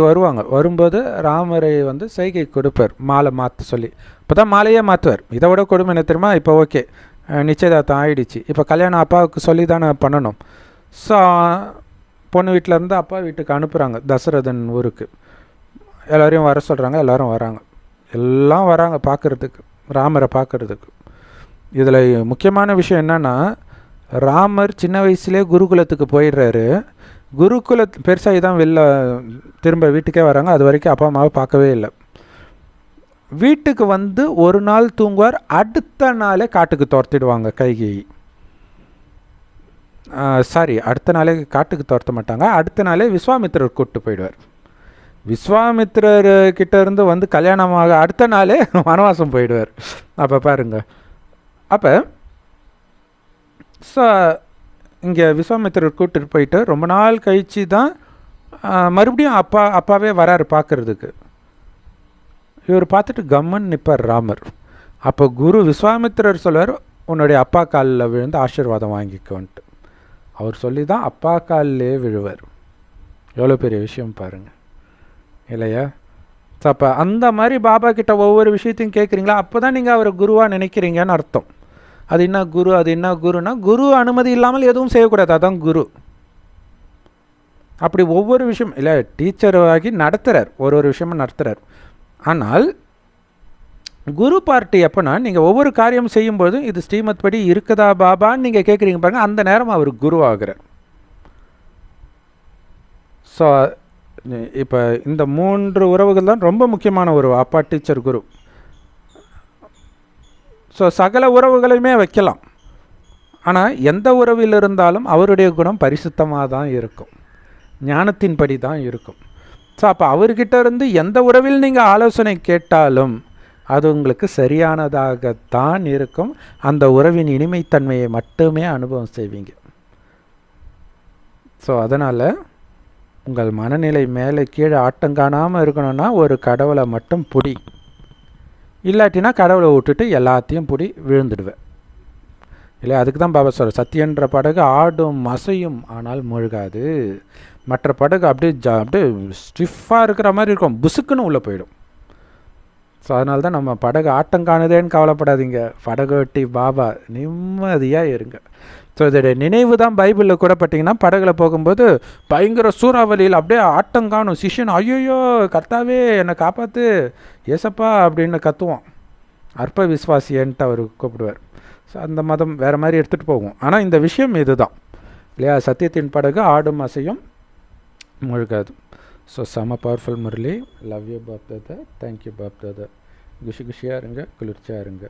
வரும்போது ராமரை சைகை கொடுப்பார், மாலை மாற்ற சொல்லி. இப்போ தான் மாலையே மாற்றுவார். இதை விட கொடுமை என்ன தெரியுமா, இப்போ ஓகே நிச்சயதார்த்தம் ஆகிடுச்சு, இப்போ கல்யாணம் அப்பாவுக்கு சொல்லி தானே பண்ணணும். ஸோ பொண்ணு வீட்டிலேருந்து அப்பா வீட்டுக்கு அனுப்புகிறாங்க, தசரதன் ஊருக்கு. எல்லோரையும் வர சொல்கிறாங்க, எல்லோரும் வராங்க, எல்லாம் வராங்க பார்க்குறதுக்கு, ராமரை பார்க்குறதுக்கு. இதில் முக்கியமான விஷயம் என்னென்னா, ராமர் சின்ன வயசுலேயே குருகுலத்துக்கு போயிடுறாரு. பெருசாகி தான் திரும்ப வீட்டுக்கே வராங்க. அது வரைக்கும் அப்பா அம்மாவை பார்க்கவே இல்லை. வீட்டுக்கு ஒரு நாள் தூங்குவார், அடுத்த நாளே காட்டுக்கு துரத்திடுவாங்க கைகேயி. அடுத்த நாளே காட்டுக்கு துரத்த மாட்டாங்க, அடுத்த நாளே விஸ்வாமித்திரர் கூப்பிட்டு போயிடுவார். விஸ்வாமித்திரர் கிட்ட இருந்து கல்யாணமாக அடுத்த நாளே வனவாசம் போயிடுவார். அப்போ பாருங்க. அப்போ ஸோ இங்கே விஸ்வாமித்திரர் கூப்பிட்டு போயிட்டு ரொம்ப நாள் கழித்து தான் மறுபடியும் அப்பாவே வராரு பார்க்குறதுக்கு. இவர் பார்த்துட்டு கம்மன் நிற்பார் ராமர். அப்போ குரு விஸ்வாமித்திரர் சொல்வார், உன்னுடைய அப்பா காலில் விழுந்து ஆசீர்வாதம் வாங்கிக்கோன்ட்டு. அவர் சொல்லி தான் அப்பா காலிலே விழுவார். எவ்வளோ பெரிய விஷயம் பாருங்கள் இல்லையா. ஸோ அப்போ அந்த மாதிரி பாபா கிட்ட ஒவ்வொரு விஷயத்தையும் கேட்குறீங்களா, அப்போ தான் நீங்கள் அவரை குருவாக நினைக்கிறீங்கன்னு அர்த்தம். அது என்ன குருனா, குரு அனுமதி இல்லாமல் எதுவும் செய்யக்கூடாது, அதான் குரு. அப்படி ஒவ்வொரு விஷயம் இல்லை, டீச்சராகி நடத்துகிறார், ஒரு விஷயமும் நடத்துகிறார். ஆனால் குரு பார்ட்டி எப்போனா, நீங்கள் ஒவ்வொரு காரியம் செய்யும்போது இது ஸ்ரீமத் படி இருக்குதா பாபான்னு நீங்கள் கேட்குறீங்க பாருங்கள், அந்த நேரம் அவர் குரு ஆகிறார். ஸோ இப்போ இந்த 3 உறவுகள் தான் ரொம்ப முக்கியமான உறவு, அப்பா, டீச்சர், குரு. ஸோ சகல உறவுகளையுமே வைக்கலாம், ஆனால் எந்த உறவில் இருந்தாலும் அவருடைய குணம் பரிசுத்தமாக தான் இருக்கும், ஞானத்தின்படி தான் இருக்கும். ஸோ அப்போ அவர்கிட்ட இருந்து எந்த உறவில் நீங்கள் ஆலோசனை கேட்டாலும் அது உங்களுக்கு சரியானதாகத்தான் இருக்கும். அந்த உறவின் இனிமைத்தன்மையை மட்டுமே அனுபவம் செய்வீங்க. ஸோ அதனால் உங்கள் மனநிலை மேலே கீழே ஆட்டம் காணாமல் இருக்கணும்னா ஒரு கடவுளை மட்டும் பிடி, இல்லாட்டினா கடவுளை விட்டுட்டு எல்லாத்தையும் பிடி விழுந்துடுவேன் இல்லை. அதுக்கு தான் பாபா சொல்கிறார், சத்தியன்ற படகு ஆடும் அசையும் ஆனால் மூழ்காது. மற்ற படகு அப்படியே ஸ்டிஃபாக இருக்கிற மாதிரி இருக்கும், புசுக்குன்னு உள்ளே போயிடும். ஸோ அதனால தான் நம்ம படகு ஆட்டம் காணுதேன்னு கவலைப்படாதீங்க, படகு வெட்டி பாபா நிம்மதியாக இருங்க. ஸோ இதோடைய நினைவு தான் பைபிளில் கூட பார்த்தீங்கன்னா, படகுல போகும்போது பயங்கர சூறாவளியில் அப்படியே ஆட்டம் காணும். சிஷ்யன் ஐயோயோ கர்த்தாவே என்னை காப்பாற்று ஏசப்பா அப்படின்னு கத்துவான். அற்ப விஸ்வாசியன்ட்டு அவர் கூப்பிடுவார். ஸோ அந்த மதம் வேறு மாதிரி எடுத்துகிட்டு போகும். ஆனால் இந்த விஷயம் இது தான் இல்லையா, சத்தியத்தின் படகு ஆடும் அசையும் முழுகாது. ஸோ செம பவர்ஃபுல் முரளி. Love you Bap Dada, thank you Bap Dada. குஷியாக இருங்க, குளிர்ச்சியாக இருங்க.